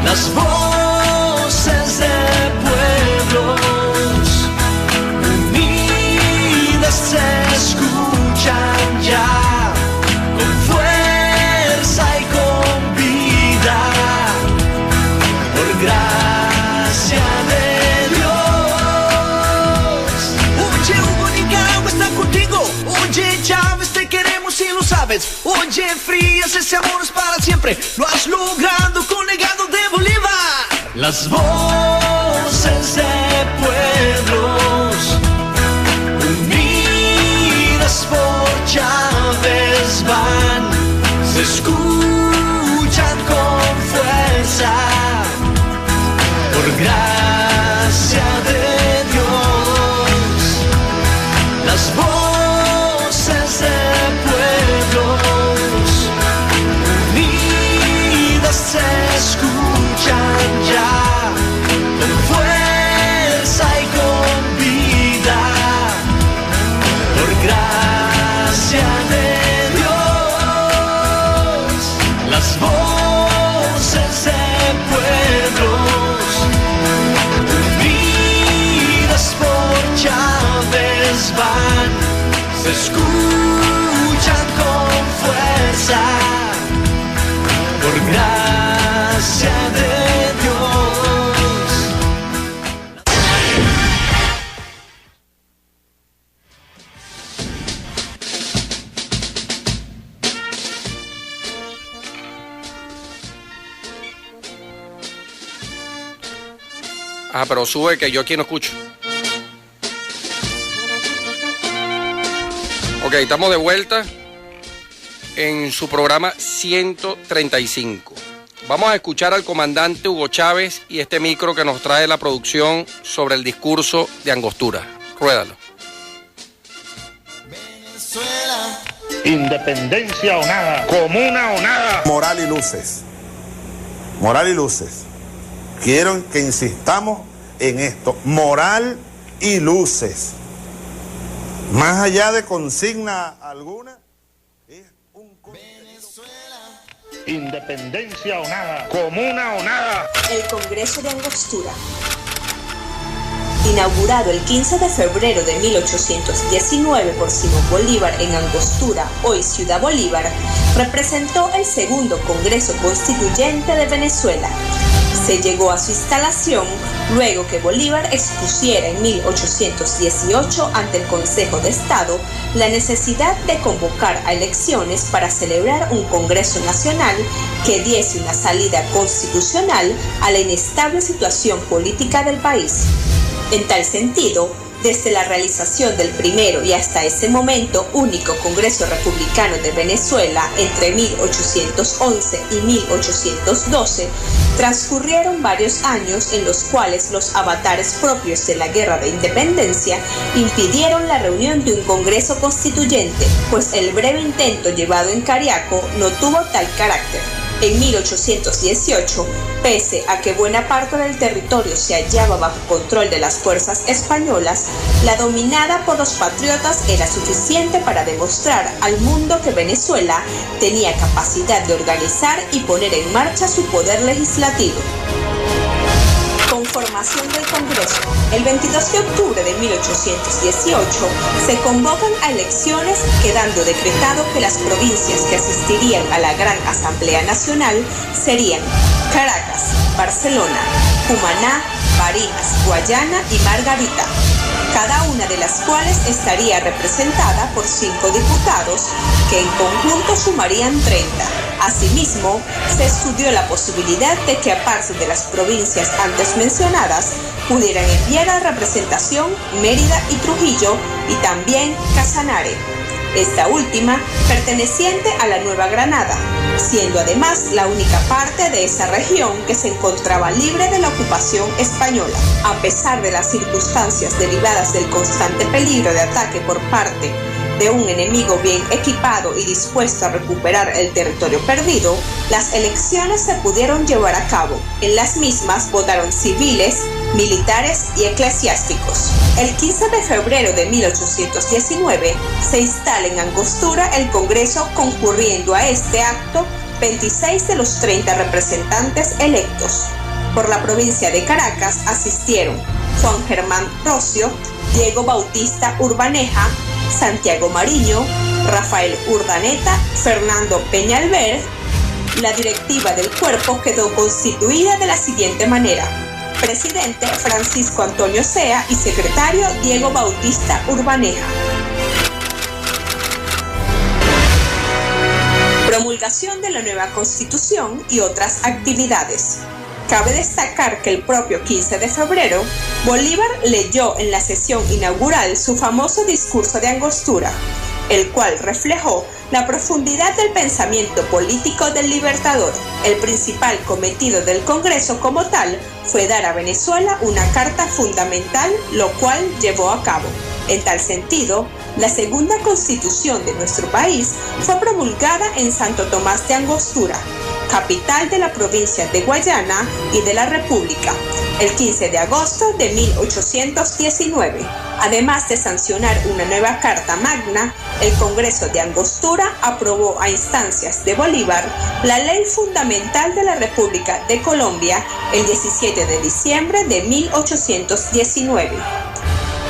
Las voces de pueblos unidas se escuchan ya, con fuerza y con vida, por gracia de Dios. Oye, Hugo, Nicaragua está contigo. Oye, Chávez, te queremos y lo sabes. Oye, Frías, ese amor es para siempre. Lo has logrado con legado de Bolívar. Las voces de pueblos unidas por Chávez van, se escuchan con fuerza, por gracia de Dios. Las voces de pueblos unidas se escuchan ya, con fuerza y con vida, por gracia de Dios. Las voces de pueblos unidas por Chávez van, se escuchan con fuerza, por gracia de Dios. Ah, pero sube que yo aquí no escucho. Ok, estamos de vuelta en su programa 135. Vamos a escuchar al comandante Hugo Chávez y este micro que nos trae la producción sobre el discurso de Angostura. Ruédalo. Venezuela. Independencia o nada, comuna o nada. Moral y luces. Moral y luces. Quiero que insistamos en esto. Moral y luces. Más allá de consigna alguna, es un Venezuela. Independencia o nada, comuna o nada. El Congreso de Angostura, inaugurado el 15 de febrero de 1819 por Simón Bolívar en Angostura, hoy Ciudad Bolívar, representó el segundo Congreso Constituyente de Venezuela. Se llegó a su instalación luego que Bolívar expusiera en 1818 ante el Consejo de Estado la necesidad de convocar a elecciones para celebrar un Congreso Nacional que diese una salida constitucional a la inestable situación política del país. En tal sentido, Desde la realización del primero y hasta ese momento único Congreso Republicano de Venezuela entre 1811 y 1812, transcurrieron varios años en los cuales los avatares propios de la Guerra de Independencia impidieron la reunión de un Congreso Constituyente, pues el breve intento llevado en Cariaco no tuvo tal carácter. En 1818, pese a que buena parte del territorio se hallaba bajo control de las fuerzas españolas, la dominada por los patriotas era suficiente para demostrar al mundo que Venezuela tenía capacidad de organizar y poner en marcha su poder legislativo. Conformación del Congreso. El 22 de octubre de 1818 se convocan a elecciones, quedando decretado que las provincias que asistirían a la Gran Asamblea Nacional serían Caracas, Barcelona, Cumaná, Barinas, Guayana y Margarita, cada una de las cuales estaría representada por 5 diputados, que en conjunto sumarían 30. Asimismo, se estudió la posibilidad de que aparte de las provincias antes mencionadas, pudieran enviar a representación Mérida y Trujillo y también Casanare, esta última perteneciente a la Nueva Granada, siendo además la única parte de esa región que se encontraba libre de la ocupación española. A pesar de las circunstancias derivadas del constante peligro de ataque por parte de un enemigo bien equipado y dispuesto a recuperar el territorio perdido, las elecciones se pudieron llevar a cabo. En las mismas votaron civiles, militares y eclesiásticos. El 15 de febrero de 1819 se instala en Angostura el Congreso, concurriendo a este acto 26 de los 30 representantes electos. Por la provincia de Caracas asistieron Juan Germán Rocio, Diego Bautista Urbaneja, Santiago Mariño, Rafael Urdaneta, Fernando Peñalver. La directiva del cuerpo quedó constituida de la siguiente manera: presidente Francisco Antonio Sea y secretario Diego Bautista Urbaneja. Promulgación de la nueva Constitución y otras actividades. Cabe destacar que el propio 15 de febrero, Bolívar leyó en la sesión inaugural su famoso discurso de Angostura, el cual reflejó la profundidad del pensamiento político del Libertador. El principal cometido del Congreso como tal fue dar a Venezuela una carta fundamental, lo cual llevó a cabo. En tal sentido, la segunda Constitución de nuestro país fue promulgada en Santo Tomás de Angostura, capital de la provincia de Guayana y de la República, el 15 de agosto de 1819. Además de sancionar una nueva Carta Magna, el Congreso de Angostura aprobó a instancias de Bolívar la Ley Fundamental de la República de Colombia el 17 de diciembre de 1819,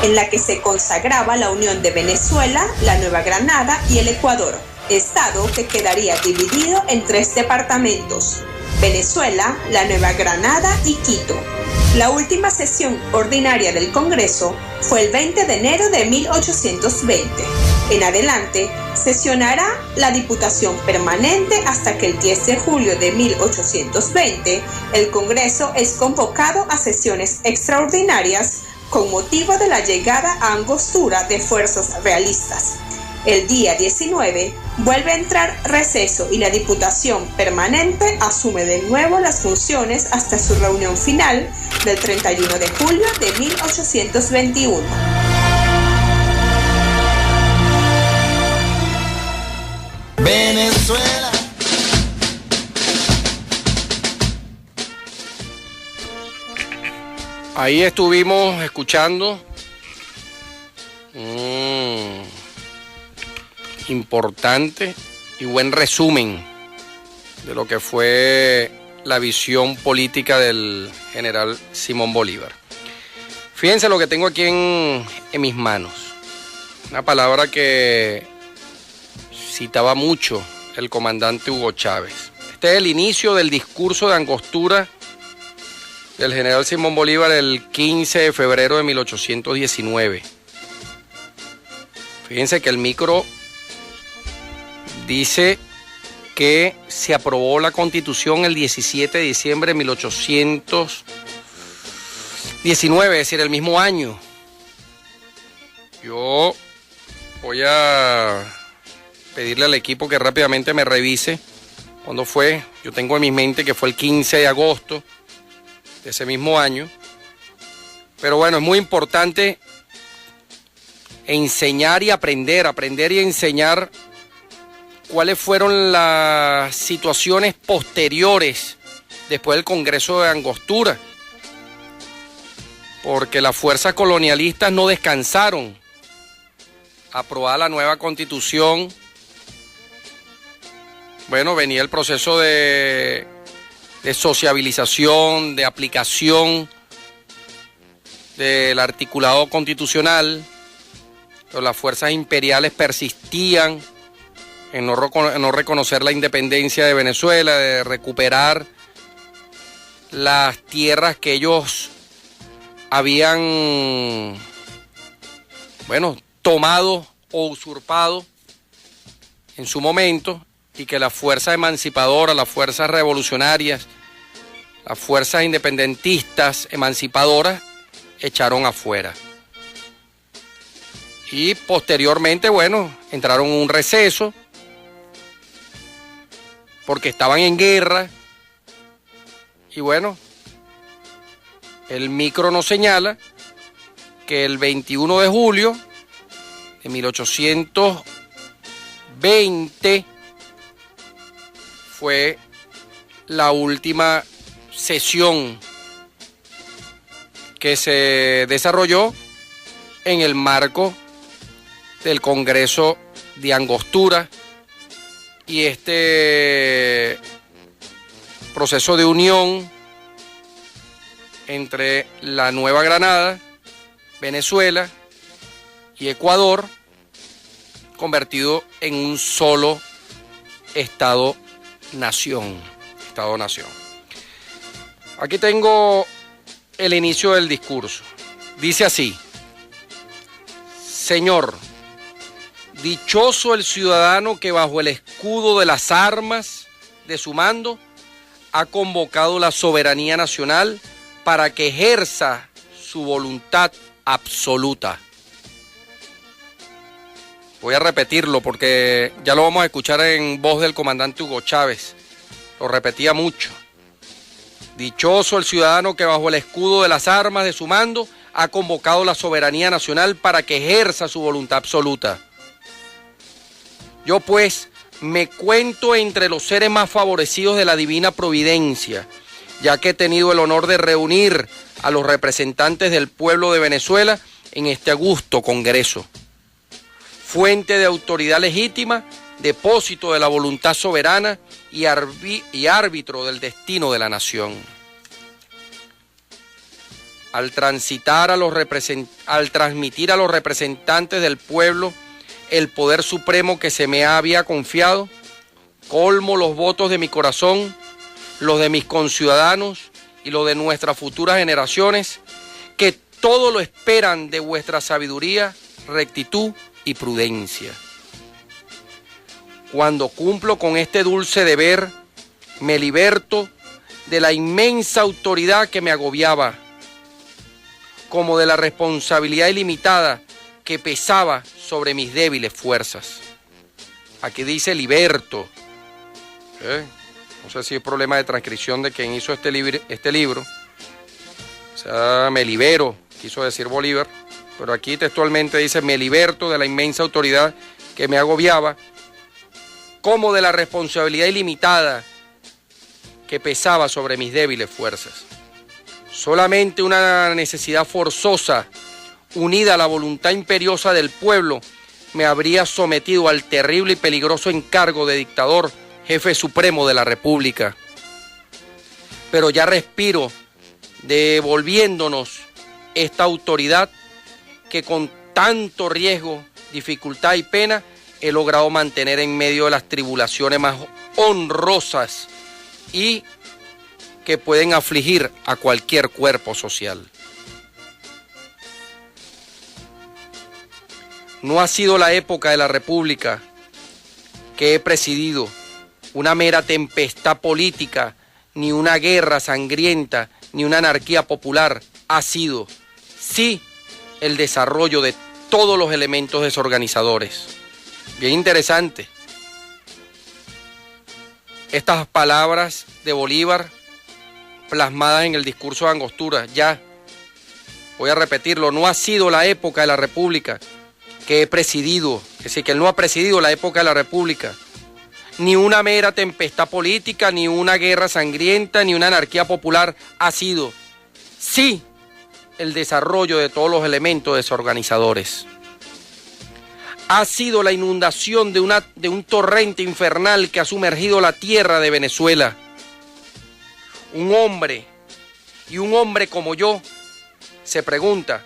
en la que se consagraba la unión de Venezuela, la Nueva Granada y el Ecuador, estado que quedaría dividido en 3 departamentos: Venezuela, la Nueva Granada y Quito. La última sesión ordinaria del Congreso fue el 20 de enero de 1820. En adelante, sesionará la Diputación Permanente hasta que el 10 de julio de 1820 el Congreso es convocado a sesiones extraordinarias con motivo de la llegada a Angostura de fuerzas realistas. El día 19 vuelve a entrar receso y la Diputación Permanente asume de nuevo las funciones hasta su reunión final del 31 de julio de 1821. Venezuela. Ahí estuvimos escuchando importante y buen resumen de lo que fue la visión política del general Simón Bolívar. Fíjense lo que tengo aquí en mis manos. Una palabra que citaba mucho el comandante Hugo Chávez. Este es el inicio del discurso de Angostura del general Simón Bolívar el 15 de febrero de 1819. Fíjense que el micro dice que se aprobó la Constitución el 17 de diciembre de 1819, es decir, el mismo año. Yo voy a pedirle al equipo que rápidamente me revise cuándo fue. Yo tengo en mi mente que fue el 15 de agosto de ese mismo año. Pero bueno, es muy importante enseñar y aprender y enseñar cuáles fueron las situaciones posteriores después del Congreso de Angostura. Porque las fuerzas colonialistas no descansaron. Aprobada la nueva Constitución, bueno, venía el proceso de sociabilización, de aplicación del articulado constitucional, pero las fuerzas imperiales persistían en no reconocer la independencia de Venezuela, de recuperar las tierras que ellos habían, bueno, tomado o usurpado en su momento, y que las fuerzas emancipadoras, las fuerzas revolucionarias, las fuerzas independentistas emancipadoras echaron afuera. Y posteriormente, bueno, entraron en un receso porque estaban en guerra. Y bueno, el micro nos señala que el 21 de julio de 1820 fue la última sesión que se desarrolló en el marco del Congreso de Angostura, y este proceso de unión entre la Nueva Granada, Venezuela y Ecuador, convertido en un solo Estado-nación. Aquí tengo el inicio del discurso. Dice así: Señor, dichoso el ciudadano que bajo el escudo de las armas de su mando ha convocado la soberanía nacional para que ejerza su voluntad absoluta. Voy a repetirlo porque ya lo vamos a escuchar en voz del comandante Hugo Chávez. Lo repetía mucho. Dichoso el ciudadano que bajo el escudo de las armas de su mando ha convocado la soberanía nacional para que ejerza su voluntad absoluta. Yo pues me cuento entre los seres más favorecidos de la divina providencia, ya que he tenido el honor de reunir a los representantes del pueblo de Venezuela en este augusto Congreso, fuente de autoridad legítima, depósito de la voluntad soberana y árbitro del destino de la nación. Al transmitir a los representantes del pueblo el poder supremo que se me había confiado, colmo los votos de mi corazón, los de mis conciudadanos y los de nuestras futuras generaciones, que todo lo esperan de vuestra sabiduría, rectitud y prudencia. Cuando cumplo con este dulce deber, me liberto de la inmensa autoridad que me agobiaba, como de la responsabilidad ilimitada que pesaba sobre mis débiles fuerzas. Aquí dice liberto. No sé si es problema de transcripción de quien hizo este libro. O sea, me libero, quiso decir Bolívar, pero aquí textualmente dice: me liberto de la inmensa autoridad que me agobiaba, como de la responsabilidad ilimitada que pesaba sobre mis débiles fuerzas. Solamente una necesidad forzosa, unida a la voluntad imperiosa del pueblo, me habría sometido al terrible y peligroso encargo de dictador, jefe supremo de la República. Pero ya respiro, devolviéndonos esta autoridad que con tanto riesgo, dificultad y pena he logrado mantener en medio de las tribulaciones más honrosas y que pueden afligir a cualquier cuerpo social. No ha sido la época de la República que he presidido una mera tempestad política, ni una guerra sangrienta, ni una anarquía popular. Ha sido, sí, el desarrollo de todos los elementos desorganizadores. Bien interesante. Estas palabras de Bolívar plasmadas en el discurso de Angostura, ya, voy a repetirlo, no ha sido la época de la República que he presidido, es decir, que él no ha presidido la época de la República, ni una mera tempestad política, ni una guerra sangrienta, ni una anarquía popular, ha sido, sí, el desarrollo de todos los elementos desorganizadores. Ha sido la inundación de un torrente infernal que ha sumergido la tierra de Venezuela. Un hombre como yo se pregunta,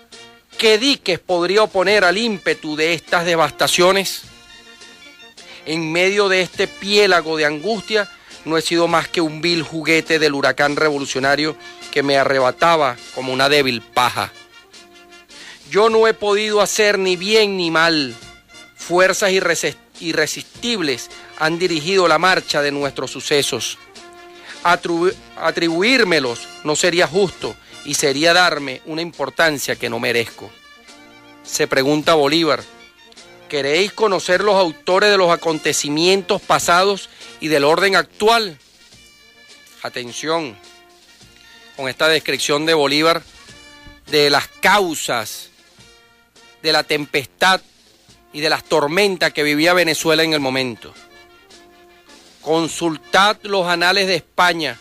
¿qué diques podría oponer al ímpetu de estas devastaciones? En medio de este piélago de angustia, no he sido más que un vil juguete del huracán revolucionario que me arrebataba como una débil paja. Yo no he podido hacer ni bien ni mal. Fuerzas irresistibles han dirigido la marcha de nuestros sucesos. Atribuírmelos no sería justo y sería darme una importancia que no merezco. Se pregunta Bolívar, ¿queréis conocer los autores de los acontecimientos pasados y del orden actual? Atención con esta descripción de Bolívar de las causas de la tempestad y de las tormentas que vivía Venezuela en el momento. Consultad los anales de España,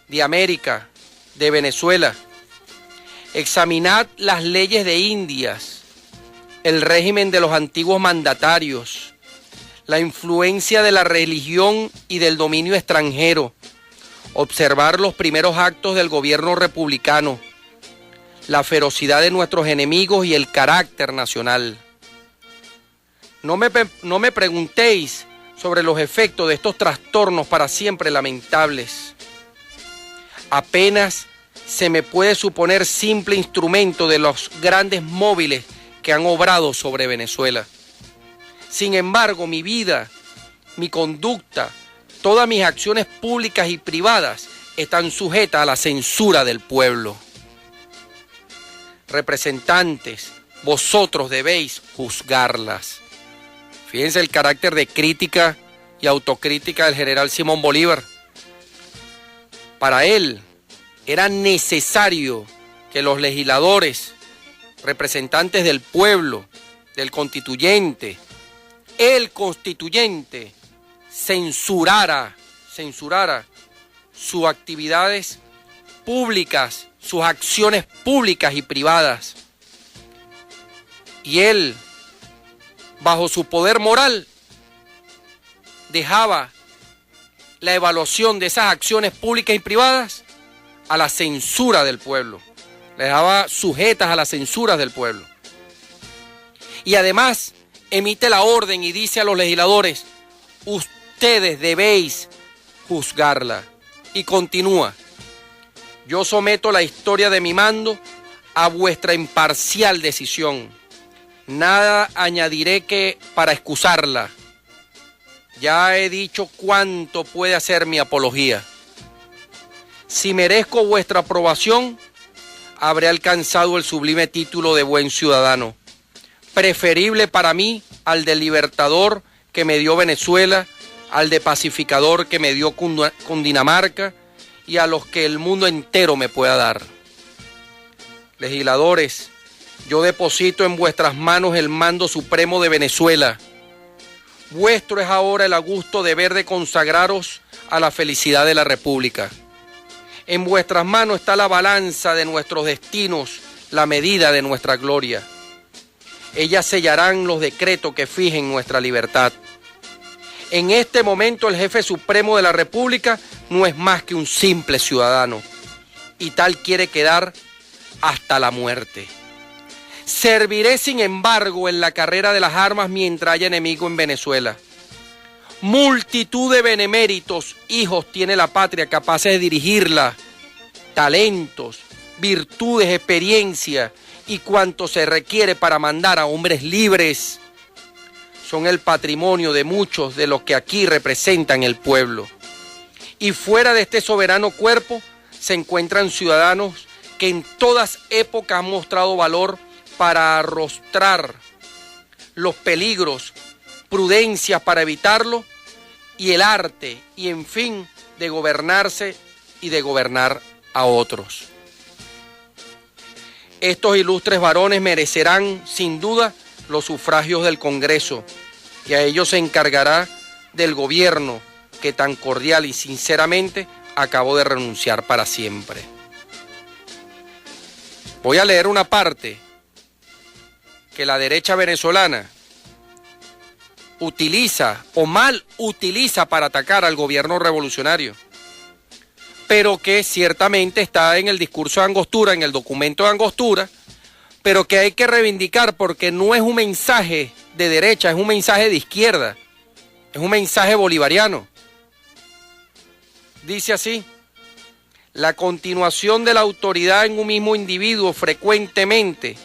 de América, de Venezuela. Examinad las leyes de Indias, el régimen de los antiguos mandatarios, la influencia de la religión y del dominio extranjero. Observar los primeros actos del gobierno republicano, la ferocidad de nuestros enemigos y el carácter nacional. No me preguntéis sobre los efectos de estos trastornos para siempre lamentables. Apenas se me puede suponer simple instrumento de los grandes móviles que han obrado sobre Venezuela. Sin embargo, mi vida, mi conducta, todas mis acciones públicas y privadas están sujetas a la censura del pueblo. Representantes, vosotros debéis juzgarlas. Fíjense el carácter de crítica y autocrítica del general Simón Bolívar. Para él era necesario que los legisladores, representantes del pueblo, del constituyente, el constituyente, censurara sus actividades públicas, sus acciones públicas y privadas. Y él, bajo su poder moral, dejaba la evaluación de esas acciones públicas y privadas a la censura del pueblo. Le dejaba sujetas a las censuras del pueblo. Y además emite la orden y dice a los legisladores, ustedes debéis juzgarla. Y continúa, yo someto la historia de mi mando a vuestra imparcial decisión. Nada añadiré que para excusarla. Ya he dicho cuánto puede hacer mi apología. Si merezco vuestra aprobación, habré alcanzado el sublime título de buen ciudadano, preferible para mí al de libertador que me dio Venezuela, al de pacificador que me dio Cundinamarca y a los que el mundo entero me pueda dar. Legisladores, yo deposito en vuestras manos el mando supremo de Venezuela. Vuestro es ahora el augusto deber de consagraros a la felicidad de la República. En vuestras manos está la balanza de nuestros destinos, la medida de nuestra gloria. Ellas sellarán los decretos que fijen nuestra libertad. En este momento el jefe supremo de la República no es más que un simple ciudadano, y tal quiere quedar hasta la muerte. Serviré, sin embargo, en la carrera de las armas mientras haya enemigo en Venezuela. Multitud de beneméritos hijos tiene la patria capaces de dirigirla, talentos, virtudes, experiencia y cuanto se requiere para mandar a hombres libres. Son el patrimonio de muchos de los que aquí representan el pueblo. Y fuera de este soberano cuerpo se encuentran ciudadanos que en todas épocas han mostrado valor para arrostrar los peligros, prudencia para evitarlo, y el arte, y en fin, de gobernarse y de gobernar a otros. Estos ilustres varones merecerán, sin duda, los sufragios del Congreso, y a ellos se encargará del gobierno que tan cordial y sinceramente acabó de renunciar para siempre. Voy a leer una parte que la derecha venezolana utiliza o mal utiliza para atacar al gobierno revolucionario, pero que ciertamente está en el discurso de Angostura, en el documento de Angostura, pero que hay que reivindicar porque no es un mensaje de derecha, es un mensaje de izquierda, es un mensaje bolivariano. Dice así: la continuación de la autoridad en un mismo individuo frecuentemente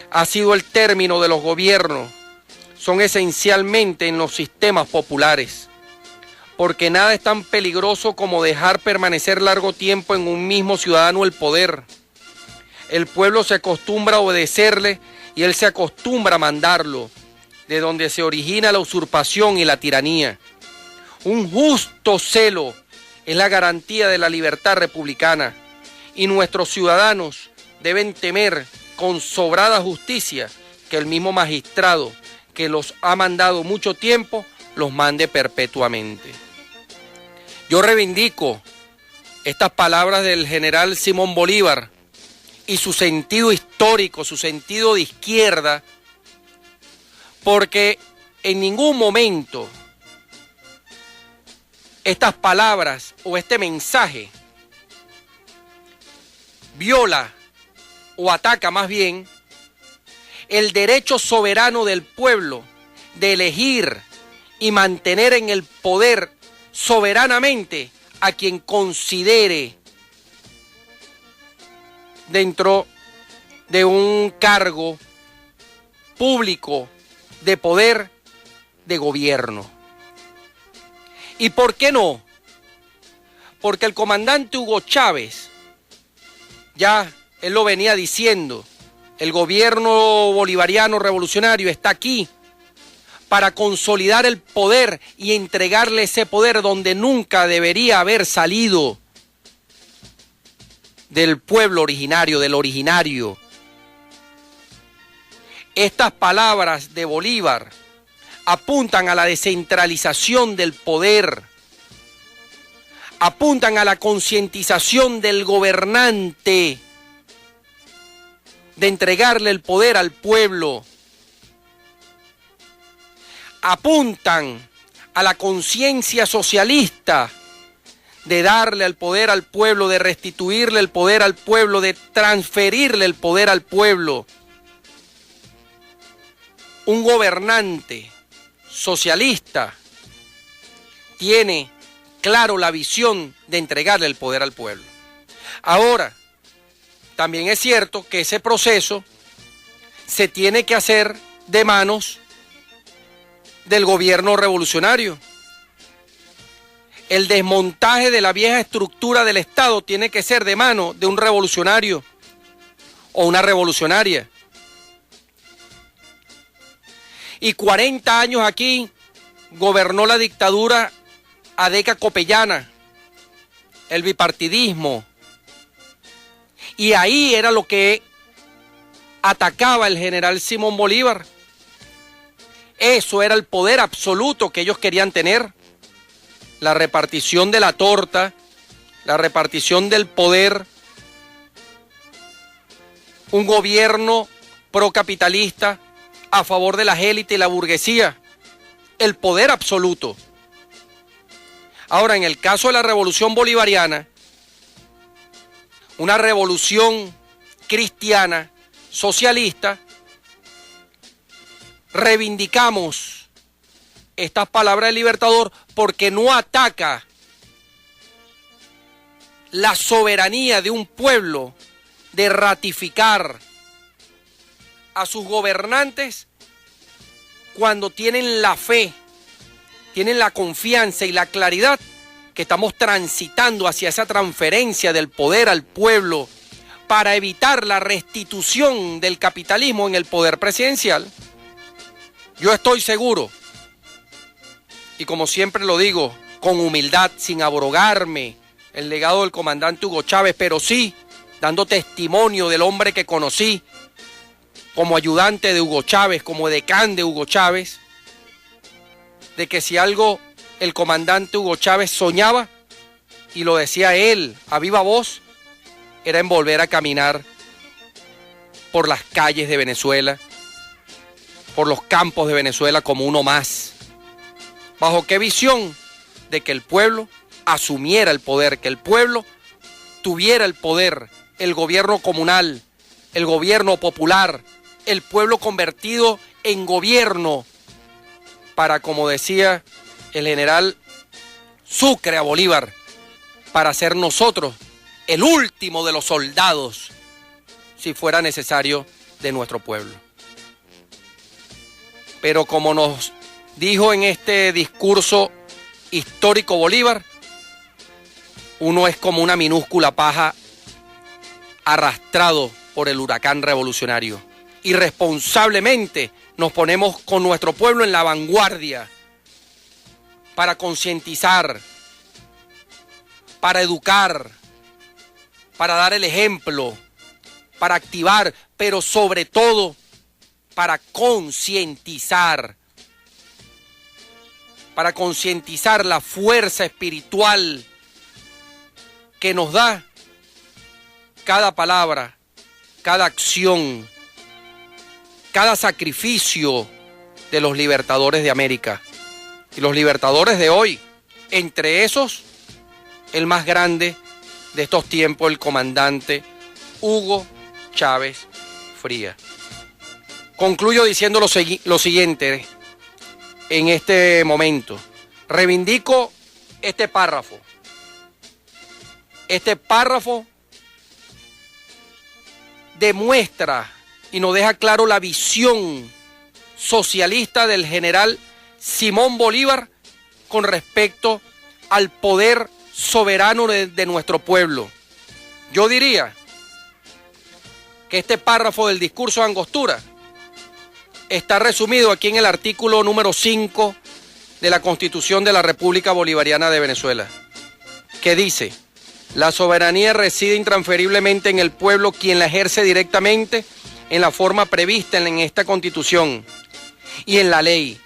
ha sido el término de los gobiernos. Son esencialmente en los sistemas populares, porque nada es tan peligroso como dejar permanecer largo tiempo en un mismo ciudadano el poder. El pueblo se acostumbra a obedecerle y él se acostumbra a mandarlo, de donde se origina la usurpación y la tiranía. Un justo celo es la garantía de la libertad republicana, y nuestros ciudadanos deben temer con sobrada justicia que el mismo magistrado que los ha mandado mucho tiempo los mande perpetuamente. Yo reivindico estas palabras del general Simón Bolívar y su sentido histórico, su sentido de izquierda, porque en ningún momento estas palabras o este mensaje viola o ataca más bien el derecho soberano del pueblo de elegir y mantener en el poder soberanamente a quien considere dentro de un cargo público de poder de gobierno. ¿Y por qué no? Porque el comandante Hugo Chávez, ya él lo venía diciendo, el gobierno bolivariano revolucionario está aquí para consolidar el poder y entregarle ese poder donde nunca debería haber salido, del pueblo originario, del originario. Estas palabras de Bolívar apuntan a la descentralización del poder, apuntan a la concientización del gobernante, de entregarle el poder al pueblo, apuntan a la conciencia socialista de darle el poder al pueblo, de restituirle el poder al pueblo, de transferirle el poder al pueblo. Un gobernante socialista tiene claro la visión de entregarle el poder al pueblo. Ahora, también es cierto que ese proceso se tiene que hacer de manos del gobierno revolucionario. El desmontaje de la vieja estructura del Estado tiene que ser de mano de un revolucionario o una revolucionaria. Y 40 años aquí gobernó la dictadura adeca copellana, el bipartidismo. Y ahí era lo que atacaba el general Simón Bolívar. Eso era el poder absoluto que ellos querían tener. La repartición de la torta, la repartición del poder. Un gobierno procapitalista a favor de las élites y la burguesía. El poder absoluto. Ahora, en el caso de la revolución bolivariana, una revolución cristiana, socialista, reivindicamos estas palabras del Libertador porque no ataca la soberanía de un pueblo de ratificar a sus gobernantes cuando tienen la fe, tienen la confianza y la claridad que estamos transitando hacia esa transferencia del poder al pueblo para evitar la restitución del capitalismo en el poder presidencial. Yo estoy seguro, y como siempre lo digo, con humildad, sin abrogarme el legado del comandante Hugo Chávez, pero sí dando testimonio del hombre que conocí como ayudante de Hugo Chávez, como edecán de Hugo Chávez, de que si algo el comandante Hugo Chávez soñaba, y lo decía él a viva voz, era en volver a caminar por las calles de Venezuela, por los campos de Venezuela como uno más. ¿Bajo qué visión? De que el pueblo asumiera el poder, que el pueblo tuviera el poder, el gobierno comunal, el gobierno popular, el pueblo convertido en gobierno para, como decía el general Sucre a Bolívar, para ser nosotros el último de los soldados, si fuera necesario, de nuestro pueblo. Pero como nos dijo en este discurso histórico Bolívar, uno es como una minúscula paja arrastrado por el huracán revolucionario. Irresponsablemente nos ponemos con nuestro pueblo en la vanguardia para concientizar, para educar, para dar el ejemplo, para activar, pero sobre todo para concientizar la fuerza espiritual que nos da cada palabra, cada acción, cada sacrificio de los libertadores de América y los libertadores de hoy, entre esos el más grande de estos tiempos, el comandante Hugo Chávez Frías. Concluyo diciendo lo siguiente en este momento. Reivindico este párrafo. Este párrafo demuestra y nos deja claro la visión socialista del general Simón Bolívar con respecto al poder soberano de nuestro pueblo. Yo diría que este párrafo del discurso de Angostura está resumido aquí en el artículo número 5 de la Constitución de la República Bolivariana de Venezuela, que dice: la soberanía reside intransferiblemente en el pueblo, quien la ejerce directamente en la forma prevista en esta Constitución y en la ley,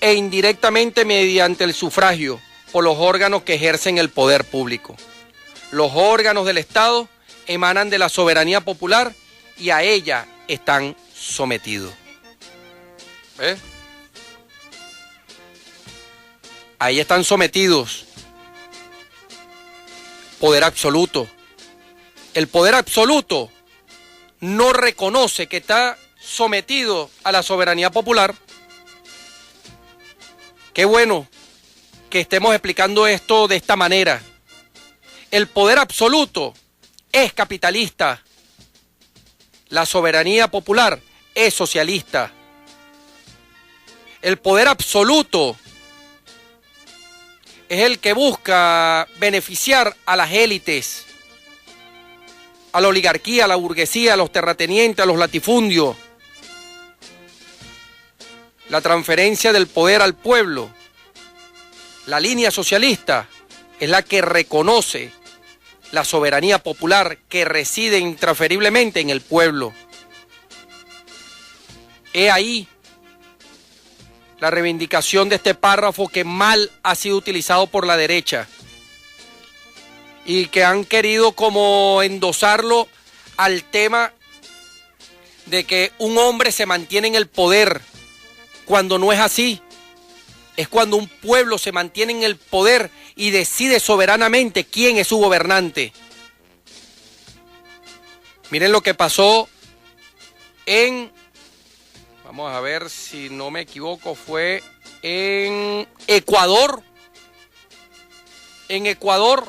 e indirectamente mediante el sufragio por los órganos que ejercen el poder público. Los órganos del Estado emanan de la soberanía popular y a ella están sometidos. ¿Eh? Ahí están sometidos. Poder absoluto. El poder absoluto no reconoce que está sometido a la soberanía popular. Qué bueno que estemos explicando esto de esta manera. El poder absoluto es capitalista. La soberanía popular es socialista. El poder absoluto es el que busca beneficiar a las élites, a la oligarquía, a la burguesía, a los terratenientes, a los latifundios. La transferencia del poder al pueblo, la línea socialista, es la que reconoce la soberanía popular que reside intransferiblemente en el pueblo. He ahí la reivindicación de este párrafo que mal ha sido utilizado por la derecha y que han querido como endosarlo al tema de que un hombre se mantiene en el poder, cuando no es así. Es cuando un pueblo se mantiene en el poder y decide soberanamente quién es su gobernante. Miren lo que pasó en... Vamos a ver si no me equivoco, fue en Ecuador. En Ecuador.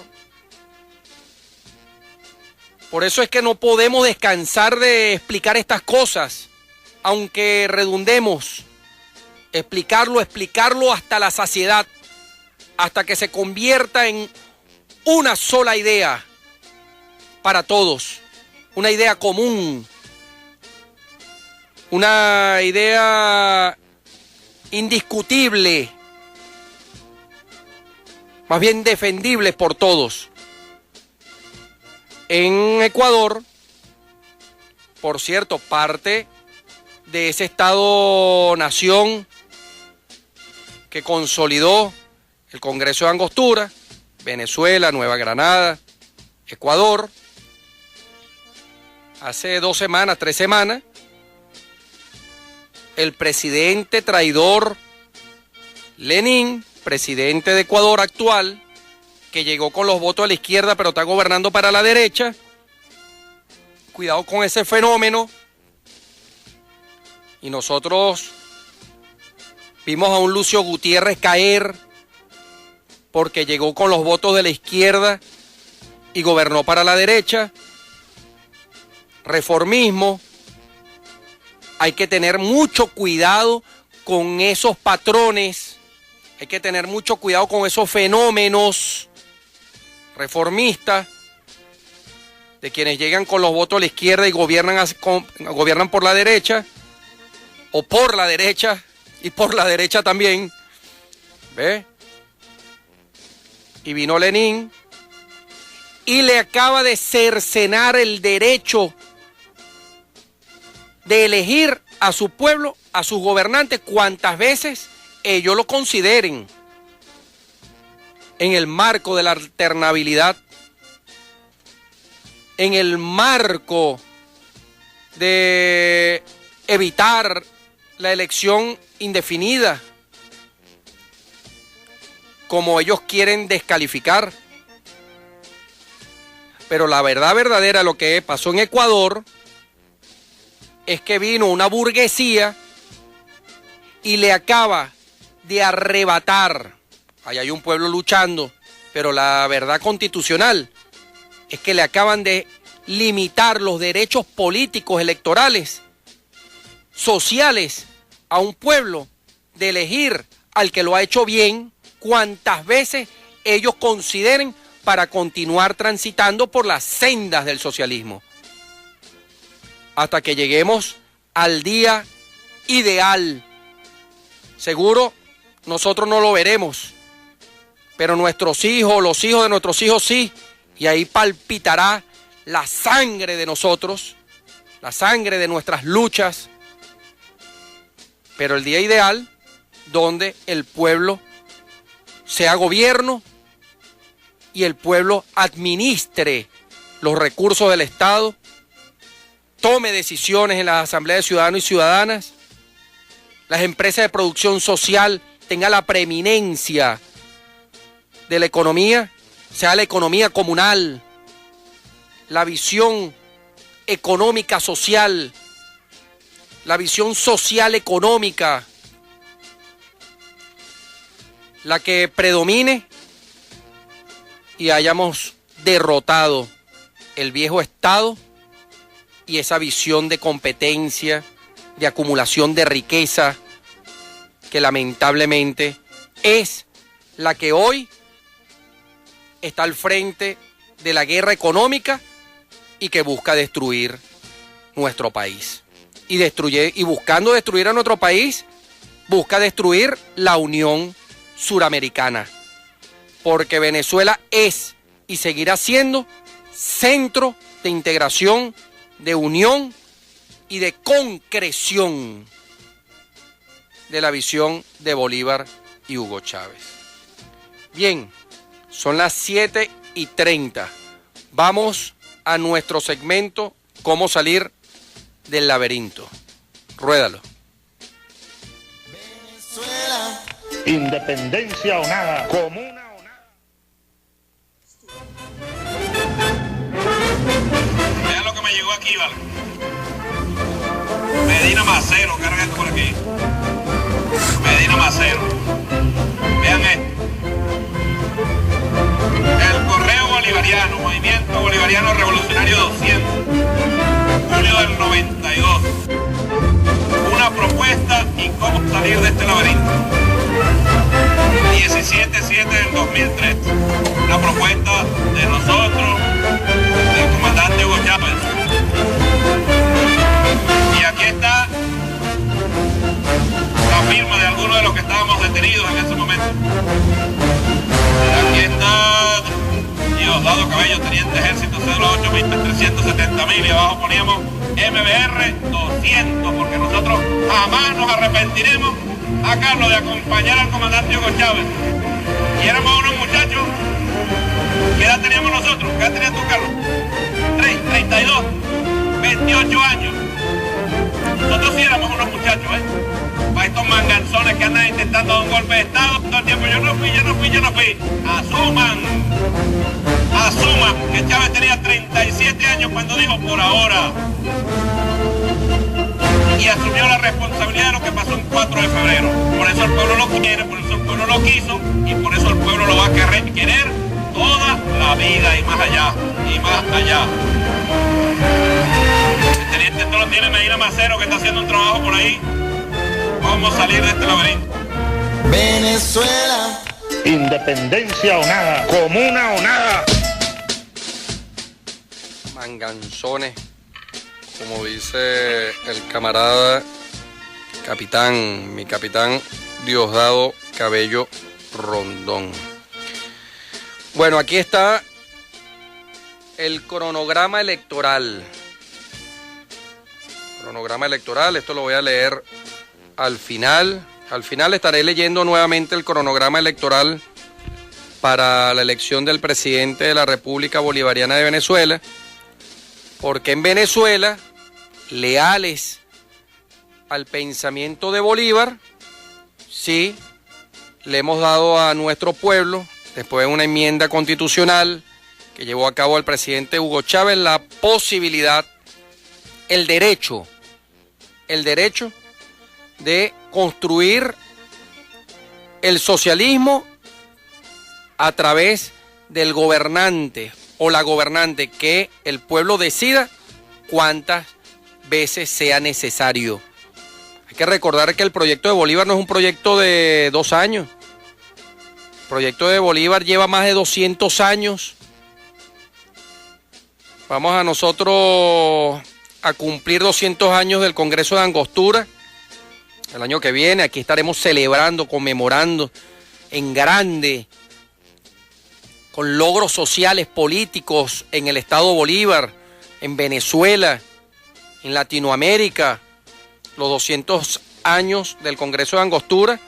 Por eso es que no podemos descansar de explicar estas cosas, aunque redundemos. Explicarlo hasta la saciedad, hasta que se convierta en una sola idea para todos. una idea común, una idea indiscutible, más bien defendible por todos. En Ecuador, por cierto, parte de ese Estado-nación que consolidó el Congreso de Angostura, Venezuela, Nueva Granada, Ecuador, hace 2 semanas, 3 semanas, el presidente traidor Lenin, presidente de Ecuador actual, que llegó con los votos de la izquierda pero está gobernando para la derecha, cuidado con ese fenómeno, y nosotros vimos a un Lucio Gutiérrez caer porque llegó con los votos de la izquierda y gobernó para la derecha. Reformismo. Hay que tener mucho cuidado con esos patrones, hay que tener mucho cuidado con esos fenómenos reformistas de quienes llegan con los votos de la izquierda y gobiernan por la derecha, o por la derecha y por la derecha también. ¿Ve? Y vino Lenin y le acaba de cercenar el derecho de elegir a su pueblo, a sus gobernantes, cuantas veces ellos lo consideren, en el marco de la alternabilidad, en el marco de evitar la elección indefinida, como ellos quieren descalificar. Pero la verdad verdadera, lo que pasó en Ecuador, es que vino una burguesía y le acaba de arrebatar, ahí hay un pueblo luchando, pero la verdad constitucional es que le acaban de limitar los derechos políticos, electorales, sociales a un pueblo de elegir al que lo ha hecho bien cuantas veces ellos consideren para continuar transitando por las sendas del socialismo, hasta que lleguemos al día ideal. Seguro nosotros no lo veremos, pero nuestros hijos, los hijos de nuestros hijos sí, y ahí palpitará la sangre de nosotros, la sangre de nuestras luchas, pero el día ideal donde el pueblo sea gobierno y el pueblo administre los recursos del Estado, tome decisiones en las asambleas de ciudadanos y ciudadanas, las empresas de producción social tengan la preeminencia de la economía, sea la economía comunal, la visión económica social, la visión social económica, la que predomine, y hayamos derrotado el viejo Estado y esa visión de competencia, de acumulación de riqueza, que lamentablemente es la que hoy está al frente de la guerra económica y que busca destruir nuestro país. Y buscando destruir a nuestro país, busca destruir la Unión Suramericana, porque Venezuela es y seguirá siendo centro de integración, de unión y de concreción de la visión de Bolívar y Hugo Chávez. Bien, son las 7:30. Vamos a nuestro segmento Cómo salir del laberinto. Ruédalo. Venezuela. Independencia o nada. Comuna o nada. Vean lo que me llegó aquí, ¿vale? Medina Macero, carga esto por aquí. Medina Macero. Vean esto. El Correo Bolivariano, Movimiento Bolivariano Revolucionario 200, julio del 92. Una propuesta y cómo salir de este laberinto. 17/7 del 2003. Una propuesta de nosotros, del comandante Hugo Chávez. 370.000 y abajo poníamos MBR 200, porque nosotros jamás nos arrepentiremos a Carlos de acompañar al comandante Hugo Chávez. Y éramos unos muchachos. ¿Qué edad teníamos nosotros? ¿Qué edad tenías tú, Carlos? 32, 28 años. Nosotros sí éramos unos muchachos, para estos manganzones que andan intentando dar un golpe de Estado todo el tiempo. Yo no fui. Asuman que Chávez tenía 37 años cuando dijo por ahora. Y asumió la responsabilidad de lo que pasó el 4 de febrero. Por eso el pueblo lo quiere, por eso el pueblo lo quiso y por eso el pueblo lo va a querer toda la vida y más allá, y más allá. El teniente esto lo tiene Medina Macero, que está haciendo un trabajo por ahí. Vamos a salir de este laberinto. Venezuela. Independencia o nada, comuna o nada. Manganzones, como dice el camarada capitán, mi capitán Diosdado Cabello Rondón. Bueno, aquí está el cronograma electoral. Cronograma electoral, esto lo voy a leer al final. Al final estaré leyendo nuevamente el cronograma electoral para la elección del presidente de la República Bolivariana de Venezuela, porque en Venezuela, leales al pensamiento de Bolívar, sí, le hemos dado a nuestro pueblo, después de una enmienda constitucional que llevó a cabo el presidente Hugo Chávez, la posibilidad, el derecho de construir el socialismo a través del gobernante o la gobernante, que el pueblo decida cuántas veces sea necesario. Hay que recordar que el proyecto de Bolívar no es un proyecto de 2 años. El proyecto de Bolívar lleva más de 200 años. Vamos a nosotros a cumplir 200 años del Congreso de Angostura. El año que viene aquí estaremos celebrando, conmemorando en grande, con logros sociales, políticos en el Estado Bolívar, en Venezuela, en Latinoamérica, los 200 años del Congreso de Angostura.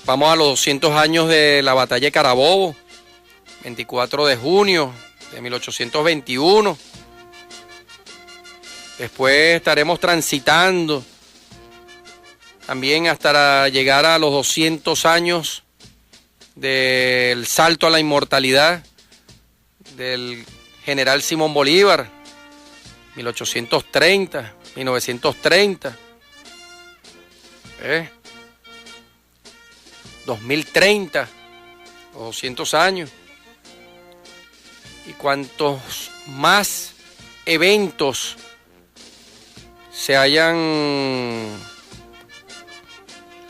Vamos a los 200 años de la batalla de Carabobo, 24 de junio de 1821. Después estaremos transitando también hasta llegar a los 200 años del salto a la inmortalidad del general Simón Bolívar, 1830, 1930, 2030, los 200 años. Y cuantos más eventos se hayan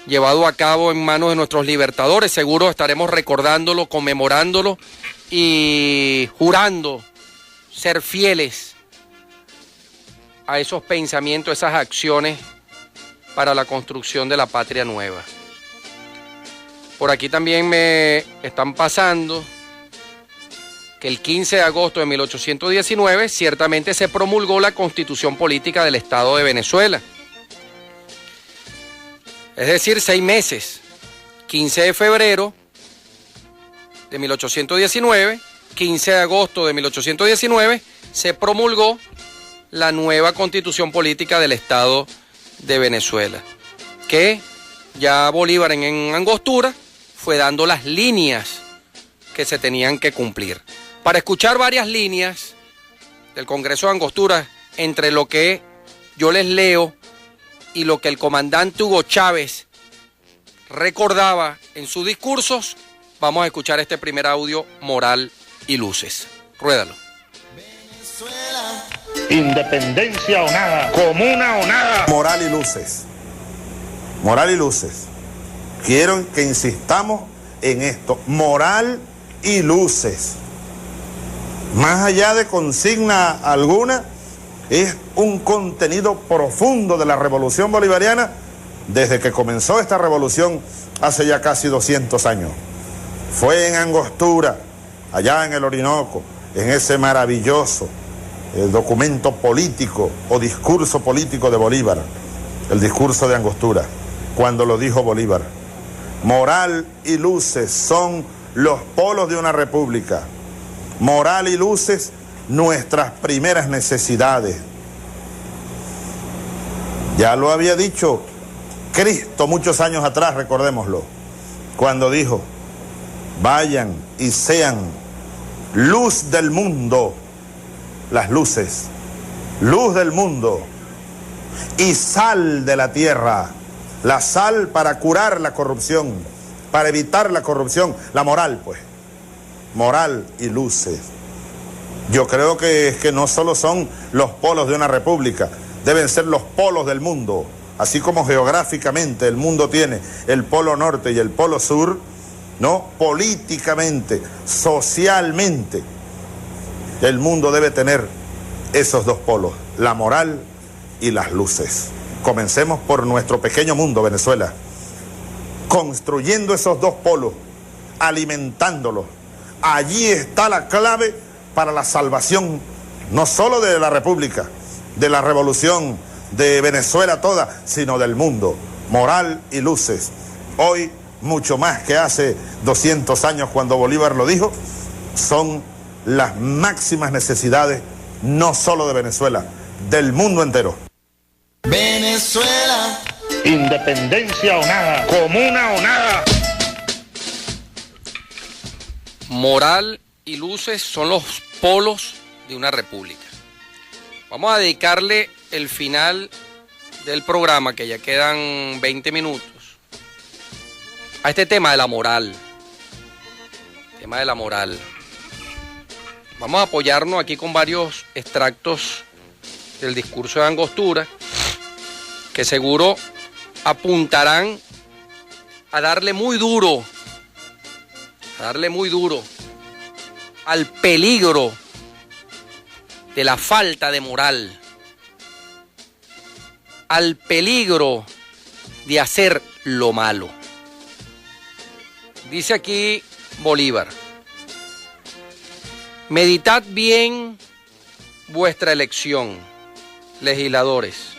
llevado a cabo en manos de nuestros libertadores, seguro estaremos recordándolo, conmemorándolo y jurando ser fieles a esos pensamientos, esas acciones para la construcción de la patria nueva. Por aquí también me están pasando que el 15 de agosto de 1819 ciertamente se promulgó la Constitución Política del Estado de Venezuela. Es decir, 6 meses, 15 de febrero de 1819, 15 de agosto de 1819, se promulgó la nueva Constitución Política del Estado de Venezuela, que ya Bolívar en Angostura fue dando las líneas que se tenían que cumplir. Para escuchar varias líneas del Congreso de Angostura, entre lo que yo les leo y lo que el comandante Hugo Chávez recordaba en sus discursos, vamos a escuchar este primer audio, Moral y Luces. Ruédalo. Independencia o nada, comuna o nada. Moral y luces. Moral y luces. Quiero que insistamos en esto. Moral y luces. Más allá de consigna alguna, es un contenido profundo de la revolución bolivariana desde que comenzó esta revolución hace ya casi 200 años. Fue en Angostura, allá en el Orinoco, en ese maravilloso documento político o discurso político de Bolívar, el discurso de Angostura, cuando lo dijo Bolívar. Moral y luces son los polos de una república. Moral y luces, nuestras primeras necesidades. Ya lo había dicho Cristo muchos años atrás, recordémoslo, cuando dijo: vayan y sean luz del mundo, las luces, luz del mundo y sal de la tierra. La sal para curar la corrupción, para evitar la corrupción, la moral, pues. Moral y luces. Yo creo que no solo son los polos de una república, deben ser los polos del mundo. Así como geográficamente el mundo tiene el polo norte y el polo sur, ¿no? Políticamente, socialmente, el mundo debe tener esos dos polos, la moral y las luces. Comencemos por nuestro pequeño mundo, Venezuela, construyendo esos dos polos, alimentándolos. Allí está la clave para la salvación, no solo de la República, de la revolución, de Venezuela toda, sino del mundo. Moral y luces. Hoy, mucho más que hace 200 años cuando Bolívar lo dijo, son las máximas necesidades, no solo de Venezuela, del mundo entero. Venezuela. Independencia o nada, comuna o nada. Moral y luces son los polos de una república. Vamos a dedicarle el final del programa, que ya quedan 20 minutos, a este tema de la moral. Tema de la moral. Vamos a apoyarnos aquí con varios extractos del discurso de Angostura, que seguro apuntarán a darle muy duro al peligro de la falta de moral, al peligro de hacer lo malo. Dice aquí Bolívar: meditad bien vuestra elección, legisladores.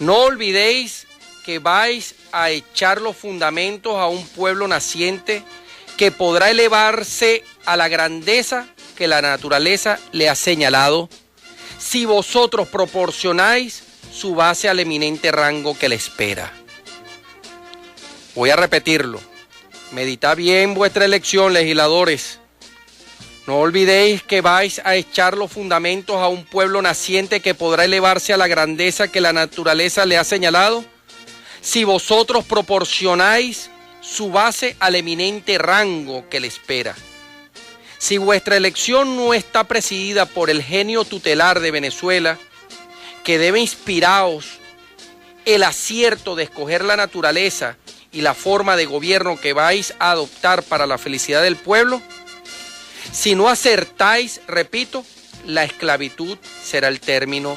No olvidéis que vais a echar los fundamentos a un pueblo naciente que podrá elevarse a la grandeza que la naturaleza le ha señalado, si vosotros proporcionáis su base al eminente rango que le espera. Voy a repetirlo. Meditad bien vuestra elección, legisladores. No olvidéis que vais a echar los fundamentos a un pueblo naciente que podrá elevarse a la grandeza que la naturaleza le ha señalado, si vosotros proporcionáis su base al eminente rango que le espera. Si vuestra elección no está presidida por el genio tutelar de Venezuela, que debe inspiraos el acierto de escoger la naturaleza y la forma de gobierno que vais a adoptar para la felicidad del pueblo, si no acertáis, repito, la esclavitud será el término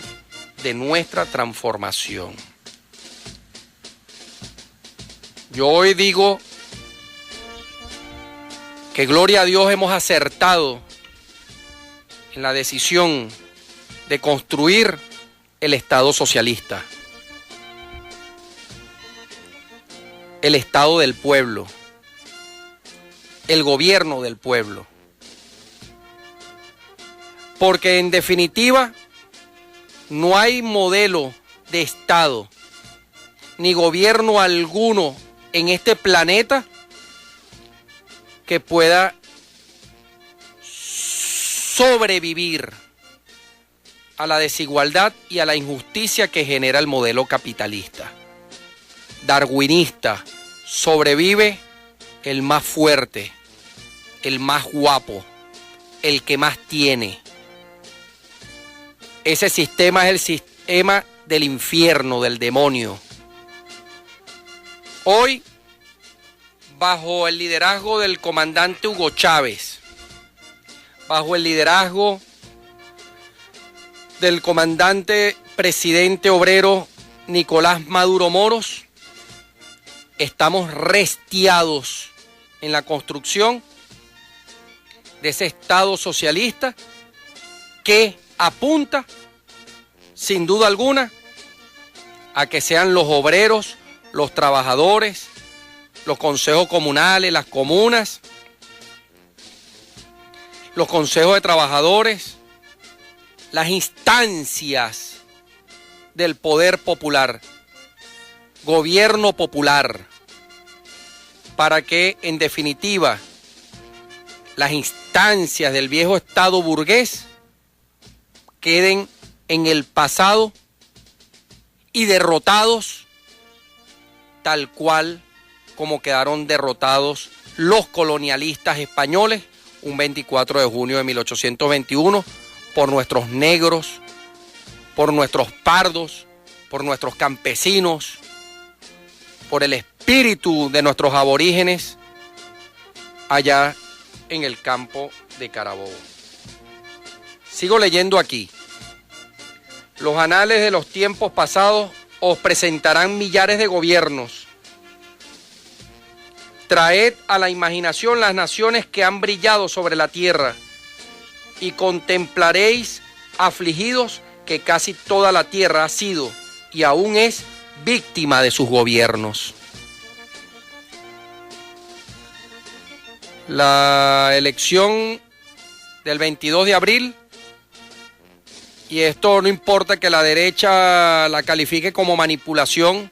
de nuestra transformación. Yo hoy digo que gloria a Dios hemos acertado en la decisión de construir el Estado socialista, el Estado del pueblo, el gobierno del pueblo. Porque en definitiva no hay modelo de Estado ni gobierno alguno en este planeta que pueda sobrevivir a la desigualdad y a la injusticia que genera el modelo capitalista. Darwinista, sobrevive el más fuerte, el más guapo, el que más tiene. Ese sistema es el sistema del infierno, del demonio. Hoy, bajo el liderazgo del comandante Hugo Chávez, bajo el liderazgo del comandante presidente obrero Nicolás Maduro Moros, estamos restiados en la construcción de ese Estado socialista que apunta, sin duda alguna, a que sean los obreros, los trabajadores, los consejos comunales, las comunas, los consejos de trabajadores, las instancias del poder popular, gobierno popular, para que en definitiva las instancias del viejo Estado burgués queden en el pasado y derrotados tal cual como quedaron derrotados los colonialistas españoles un 24 de junio de 1821 por nuestros negros, por nuestros pardos, por nuestros campesinos, por el espíritu de nuestros aborígenes allá en el campo de Carabobo. Sigo leyendo aquí. Los anales de los tiempos pasados os presentarán millares de gobiernos. Traed a la imaginación las naciones que han brillado sobre la tierra y contemplaréis afligidos que casi toda la tierra ha sido y aún es víctima de sus gobiernos. La elección del 22 de abril, y esto no importa que la derecha la califique como manipulación,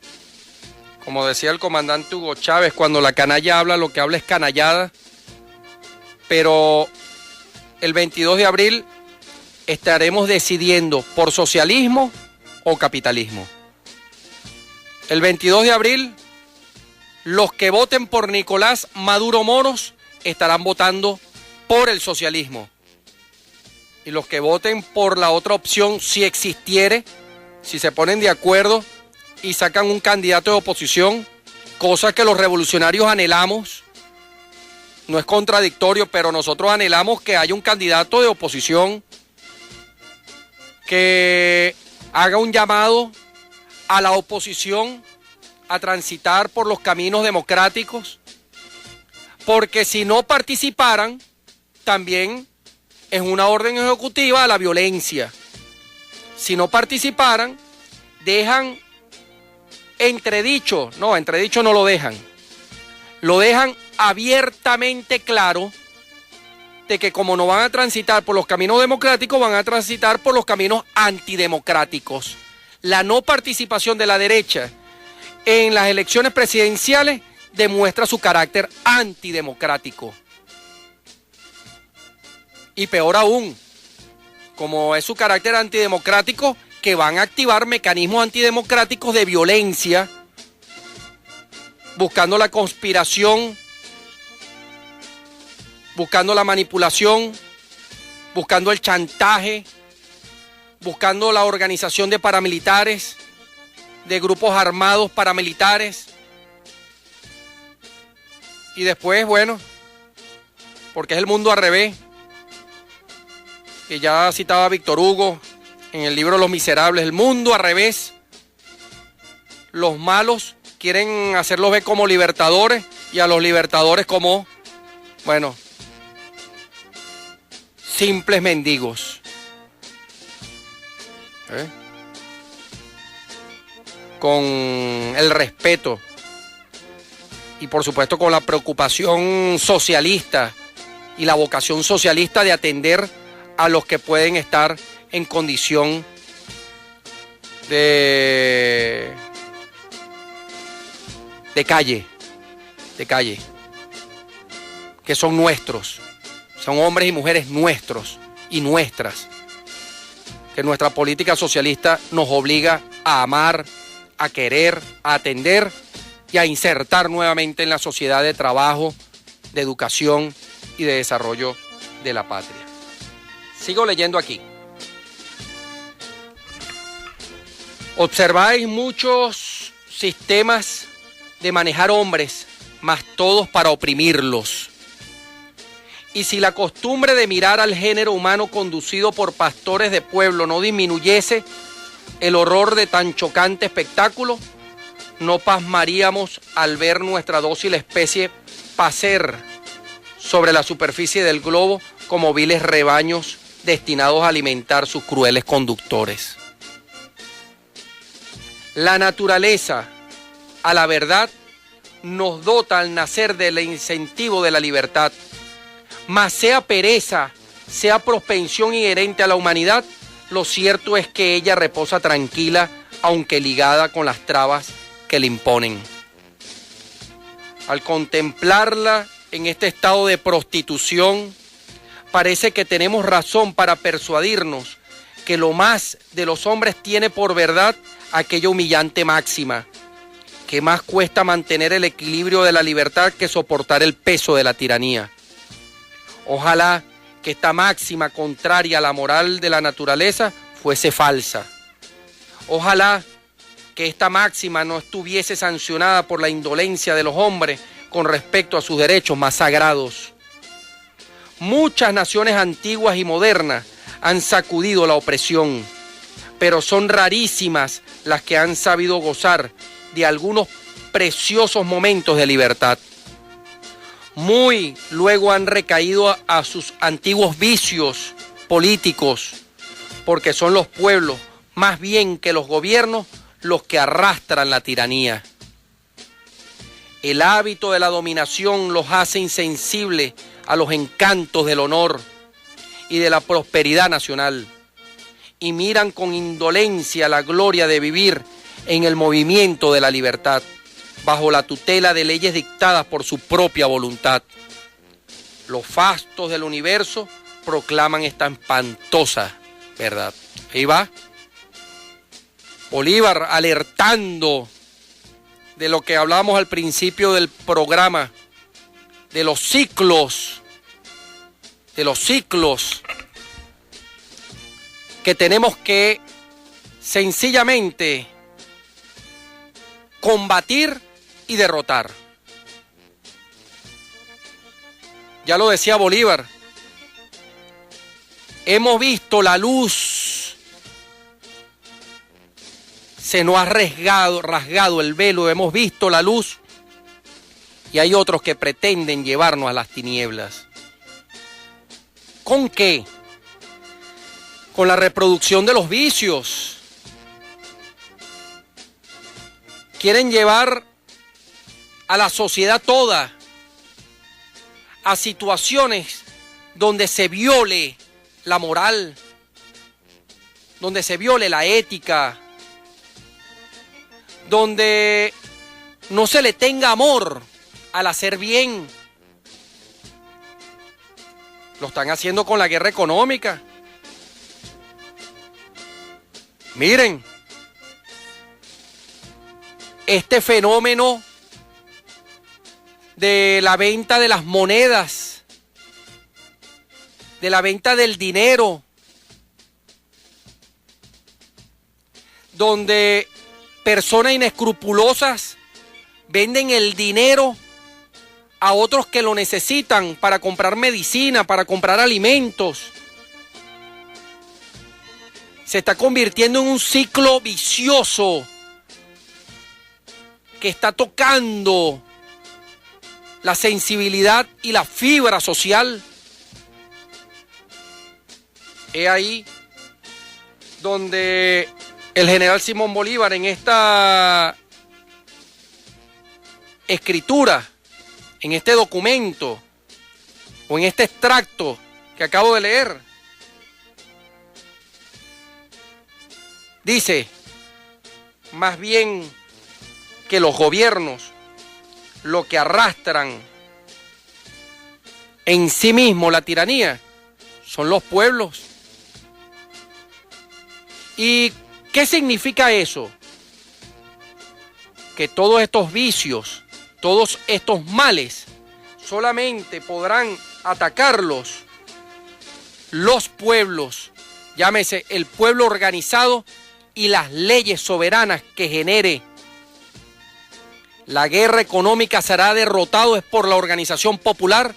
como decía el comandante Hugo Chávez, cuando la canalla habla, lo que habla es canallada, pero el 22 de abril estaremos decidiendo por socialismo o capitalismo. El 22 de abril, los que voten por Nicolás Maduro Moros estarán votando por el socialismo. Y los que voten por la otra opción, si existiere, si se ponen de acuerdo y sacan un candidato de oposición, cosa que los revolucionarios anhelamos, no es contradictorio, pero nosotros anhelamos que haya un candidato de oposición que haga un llamado a la oposición a transitar por los caminos democráticos, porque si no participaran, también es una orden ejecutiva a la violencia. Si no participaran, dejan entredicho no lo dejan abiertamente claro de que como no van a transitar por los caminos democráticos, van a transitar por los caminos antidemocráticos. La no participación de la derecha en las elecciones presidenciales demuestra su carácter antidemocrático. Y peor aún, como es su carácter antidemocrático, que van a activar mecanismos antidemocráticos de violencia, buscando la conspiración, buscando la manipulación, buscando el chantaje, buscando la organización de paramilitares, de grupos armados paramilitares. Y después, bueno, porque es el mundo al revés, que ya citaba Víctor Hugo en el libro Los Miserables, el mundo al revés. Los malos quieren hacerlos ver como libertadores y a los libertadores como, bueno, simples mendigos. Con el respeto y por supuesto con la preocupación socialista y la vocación socialista de atender a los que pueden estar en condición de calle, que son nuestros, son hombres y mujeres nuestros y nuestras, que nuestra política socialista nos obliga a amar, a querer, a atender y a insertar nuevamente en la sociedad de trabajo, de educación y de desarrollo de la patria. Sigo leyendo aquí. Observáis muchos sistemas de manejar hombres, mas todos para oprimirlos. Y si la costumbre de mirar al género humano conducido por pastores de pueblo no disminuyese el horror de tan chocante espectáculo, no pasmaríamos al ver nuestra dócil especie pacer sobre la superficie del globo como viles rebaños destinados a alimentar sus crueles conductores. La naturaleza, a la verdad, nos dota al nacer del incentivo de la libertad. Mas sea pereza, sea propensión inherente a la humanidad, lo cierto es que ella reposa tranquila, aunque ligada con las trabas que le imponen. Al contemplarla en este estado de prostitución, parece que tenemos razón para persuadirnos que lo más de los hombres tiene por verdad aquella humillante máxima, que más cuesta mantener el equilibrio de la libertad que soportar el peso de la tiranía. Ojalá que esta máxima contraria a la moral de la naturaleza fuese falsa. Ojalá que esta máxima no estuviese sancionada por la indolencia de los hombres con respecto a sus derechos más sagrados. Muchas naciones antiguas y modernas han sacudido la opresión, pero son rarísimas las que han sabido gozar de algunos preciosos momentos de libertad. Muy luego han recaído a sus antiguos vicios políticos, porque son los pueblos, más bien que los gobiernos, los que arrastran la tiranía. El hábito de la dominación los hace insensibles a los encantos del honor y de la prosperidad nacional, y miran con indolencia la gloria de vivir en el movimiento de la libertad, bajo la tutela de leyes dictadas por su propia voluntad. Los fastos del universo proclaman esta espantosa verdad. Ahí va Bolívar alertando de lo que hablábamos al principio del programa, de los ciclos que tenemos que sencillamente combatir y derrotar. Ya lo decía Bolívar, hemos visto la luz, se nos ha rasgado el velo, hemos visto la luz, y hay otros que pretenden llevarnos a las tinieblas. ¿Con qué? Con la reproducción de los vicios. Quieren llevar a la sociedad toda a situaciones donde se viole la moral, donde se viole la ética, donde no se le tenga amor al hacer bien. Lo están haciendo con la guerra económica. Miren, este fenómeno de la venta de las monedas, de la venta del dinero, donde personas inescrupulosas venden el dinero a otros que lo necesitan para comprar medicina, para comprar alimentos. Se está convirtiendo en un ciclo vicioso que está tocando la sensibilidad y la fibra social. Es ahí donde el general Simón Bolívar, en esta escritura, en este documento o en este extracto que acabo de leer, dice, más bien que los gobiernos lo que arrastran en sí mismo la tiranía son los pueblos. ¿Y qué significa eso? Que todos estos vicios, todos estos males, solamente podrán atacarlos los pueblos, llámese el pueblo organizado y las leyes soberanas que genere. La guerra económica será derrotado es por la organización popular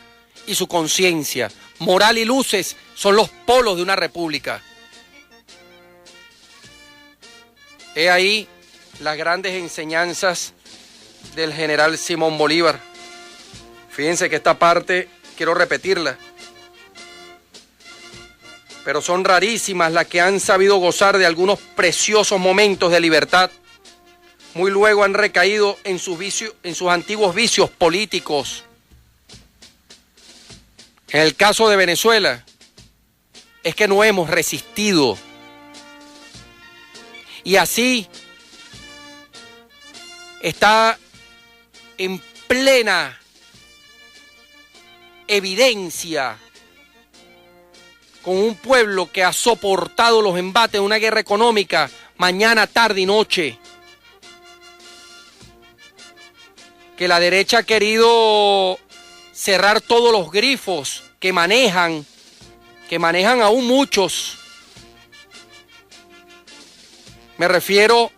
y su conciencia. Moral y luces son los polos de una república. He ahí las grandes enseñanzas del general Simón Bolívar. Fíjense que esta parte quiero repetirla. pero son rarísimas las que han sabido gozar de algunos preciosos momentos de libertad. Muy luego han recaído en sus antiguos vicios políticos. En el caso de Venezuela, es que no hemos resistido. Y así está en plena evidencia con un pueblo que ha soportado los embates de una guerra económica mañana, tarde y noche. Que la derecha ha querido cerrar todos los grifos que manejan aún muchos. Me refiero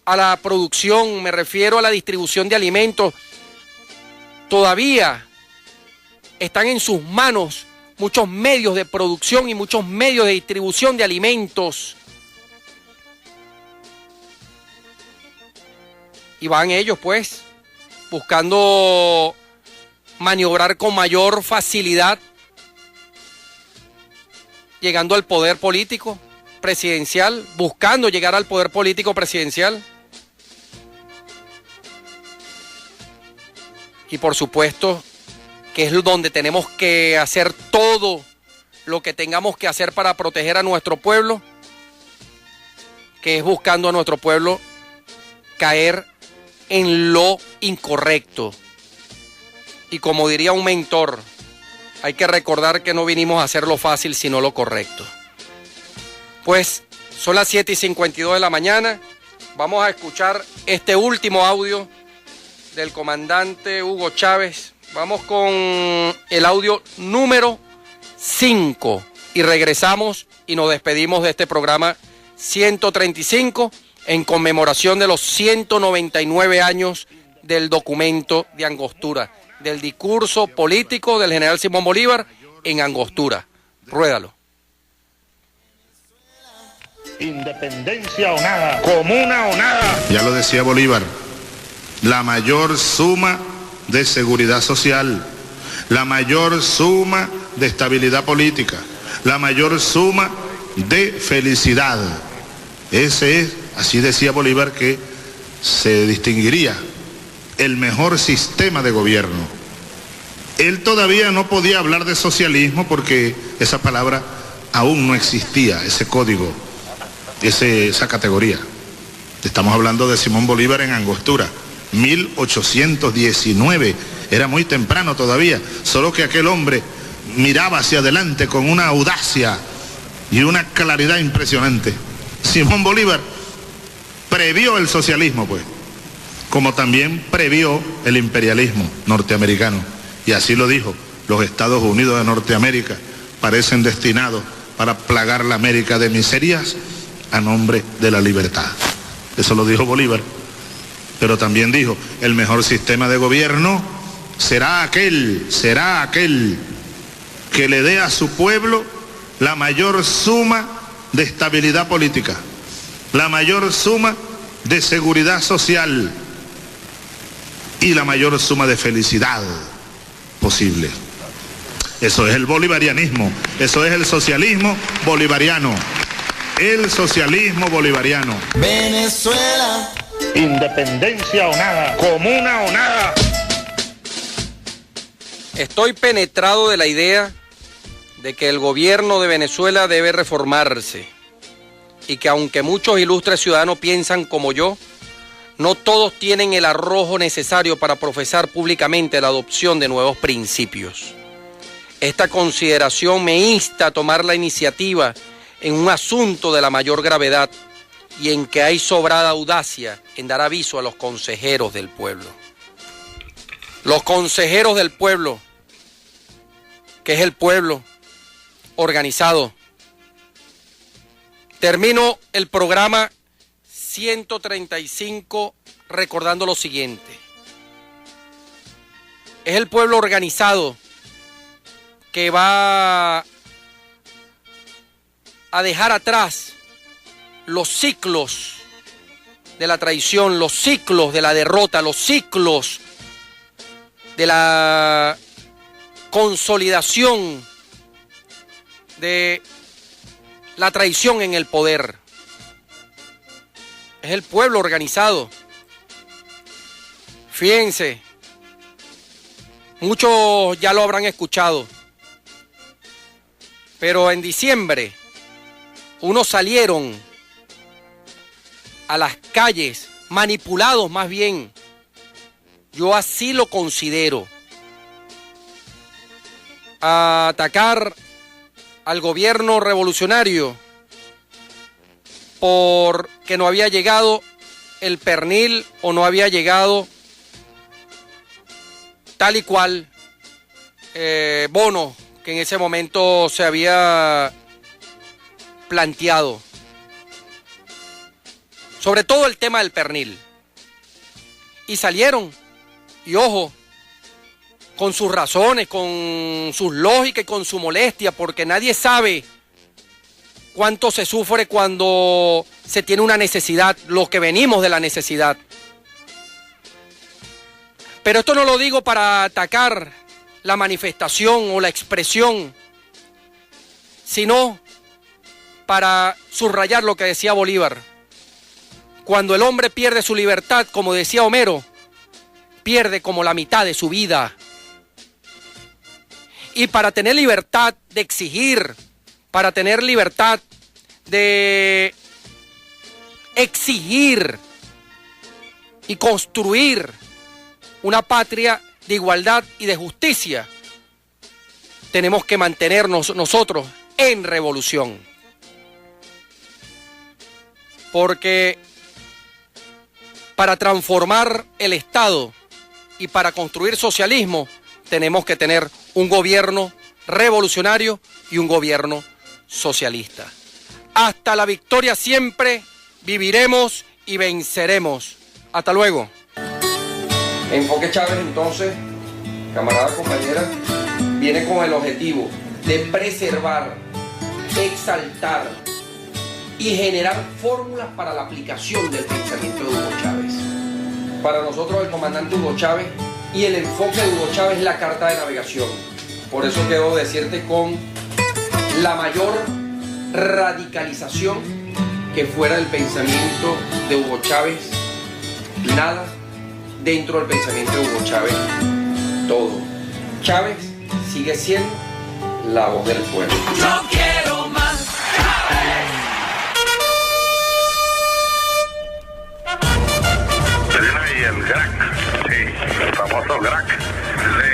a la producción, me refiero a la distribución de alimentos. Todavía están en sus manos muchos medios de producción y muchos medios de distribución de alimentos. Y van ellos, pues, buscando maniobrar con mayor facilidad, llegando al poder político presidencial, buscando llegar al poder político presidencial. Y por supuesto que es donde tenemos que hacer todo lo que tengamos que hacer para proteger a nuestro pueblo, que es buscando a nuestro pueblo caer en lo incorrecto. Y como diría un mentor, hay que recordar que no vinimos a hacer lo fácil, sino lo correcto. Pues son las 7:52 de la mañana. Vamos a escuchar este último audio del comandante Hugo Chávez. Vamos con el audio número 5 y regresamos y nos despedimos de este programa 135 en conmemoración de los 199 años del documento de Angostura, del discurso político del general Simón Bolívar en Angostura. Ruédalo. Independencia o nada, comuna o nada. Ya lo decía Bolívar, la mayor suma de seguridad social, la mayor suma de estabilidad política, la mayor suma de felicidad. Ese es, así decía Bolívar, que se distinguiría el mejor sistema de gobierno. Él todavía no podía hablar de socialismo porque esa palabra aún no existía, ese código, esa categoría. Estamos hablando de Simón Bolívar en Angostura, 1819, era muy temprano todavía, solo que aquel hombre miraba hacia adelante con una audacia y una claridad impresionante. Simón Bolívar previó el socialismo, pues, como también previó el imperialismo norteamericano. Y así lo dijo, los Estados Unidos de Norteamérica parecen destinados para plagar la América de miserias a nombre de la libertad. Eso lo dijo Bolívar. Pero también dijo, el mejor sistema de gobierno será aquel que le dé a su pueblo la mayor suma de estabilidad política, la mayor suma de seguridad social y la mayor suma de felicidad posible. Eso es el bolivarianismo, eso es el socialismo bolivariano, el socialismo bolivariano. Venezuela. Independencia o nada, comuna o nada. Estoy penetrado de la idea de que el gobierno de Venezuela debe reformarse y que aunque muchos ilustres ciudadanos piensan como yo, no todos tienen el arrojo necesario para profesar públicamente la adopción de nuevos principios. Esta consideración me insta a tomar la iniciativa en un asunto de la mayor gravedad y en que hay sobrada audacia en dar aviso a los consejeros del pueblo. Los consejeros del pueblo, que es el pueblo organizado. Termino el programa 135 recordando lo siguiente. Es el pueblo organizado que va a dejar atrás los ciclos de la traición, los ciclos de la derrota, los ciclos de la consolidación de la traición en el poder. Es el pueblo organizado. Fíjense, muchos ya lo habrán escuchado, pero en diciembre unos salieron a las calles, manipulados más bien, yo así lo considero, a atacar al gobierno revolucionario porque no había llegado el pernil o no había llegado tal y cual bono que en ese momento se había planteado. Sobre todo el tema del pernil. Y salieron, y ojo, con sus razones, con sus lógicas y con su molestia, porque nadie sabe cuánto se sufre cuando se tiene una necesidad, los que venimos de la necesidad. Pero esto no lo digo para atacar la manifestación o la expresión, sino para subrayar lo que decía Bolívar. Cuando el hombre pierde su libertad, como decía Homero, pierde como la mitad de su vida. Y para tener libertad de exigir, para tener libertad de exigir y construir una patria de igualdad y de justicia, tenemos que mantenernos nosotros en revolución. Porque para transformar el Estado y para construir socialismo, tenemos que tener un gobierno revolucionario y un gobierno socialista. Hasta la victoria siempre viviremos y venceremos. Hasta luego. Enfoque Chávez, entonces, camarada, compañera, viene con el objetivo de preservar, exaltar y generar fórmulas para la aplicación del pensamiento de Hugo Chávez. Para nosotros, el comandante Hugo Chávez y el enfoque de Hugo Chávez es la carta de navegación. Por eso quiero decirte con la mayor radicalización que fuera del pensamiento de Hugo Chávez, nada dentro del pensamiento de Hugo Chávez, todo. Chávez sigue siendo la voz del pueblo. No quiero más Chávez. Y el crack, sí, el famoso crack. Sí.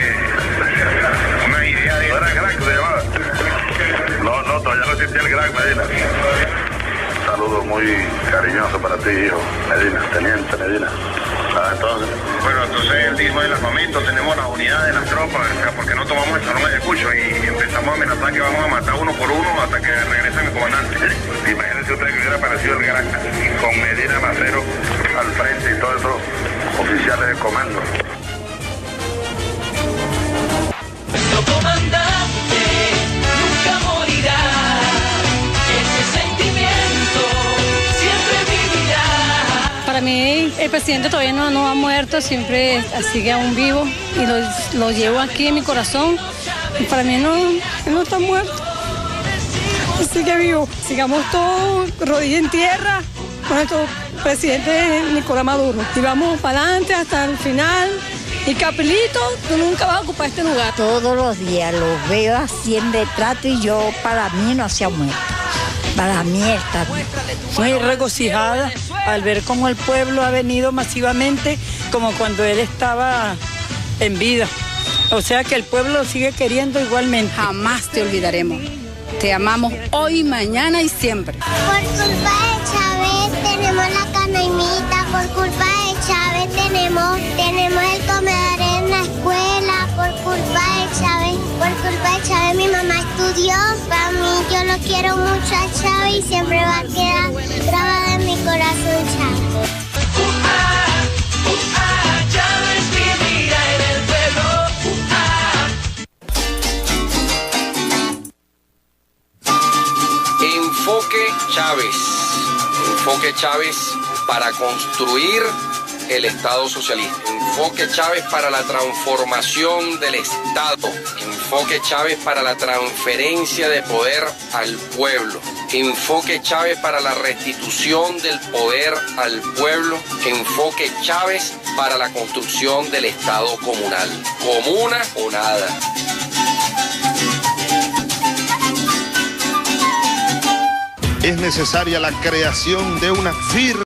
Una idea de... ¿No era crack se llamaba? No, todavía no existía el crack, Medina. Un saludo muy cariñoso para ti, hijo Medina, teniente Medina. Entonces, bueno, entonces el mismo del armamento, tenemos la unidad de las tropas, porque no tomamos el salón de Ayacucho y empezamos a amenazar que vamos a matar uno por uno hasta que regrese mi comandante. Imagínense ustedes que hubiera aparecido el gran con Medina Macero al frente y todos esos oficiales de comando. Nuestro comandante nunca morirá. Ese sentimiento siempre vivirá. Para mí el presidente todavía no ha muerto, siempre sigue aún vivo y lo llevo aquí en mi corazón. Y para mí él no está muerto, sigue vivo. Sigamos todos rodillas en tierra con nuestro presidente Nicolás Maduro. Y vamos para adelante hasta el final. Y Capelito, tú nunca vas a ocupar este lugar. Todos los días los veo así en retrato y yo, para mí no se ha muerto. Para mí está bien. Muy regocijada al ver cómo el pueblo ha venido masivamente, como cuando él estaba en vida. O sea que el pueblo lo sigue queriendo igualmente. Jamás te olvidaremos. Te amamos hoy, mañana y siempre. Por culpa de Chávez tenemos la canaimita, por culpa de Chávez tenemos el comedor en la escuela, por culpa de Chávez mi mamá estudió. Para mí, yo lo quiero mucho a Chávez y siempre va a quedar grabado en mi corazón Chávez. Chávez vivirá en el pueblo. Enfoque Chávez. Enfoque Chávez para construir el Estado socialista. Enfoque Chávez para la transformación del Estado. Enfoque Chávez para la transferencia de poder al pueblo. Enfoque Chávez para la restitución del poder al pueblo. Enfoque Chávez para la construcción del Estado comunal. Comuna o nada. Es necesaria la creación de una firme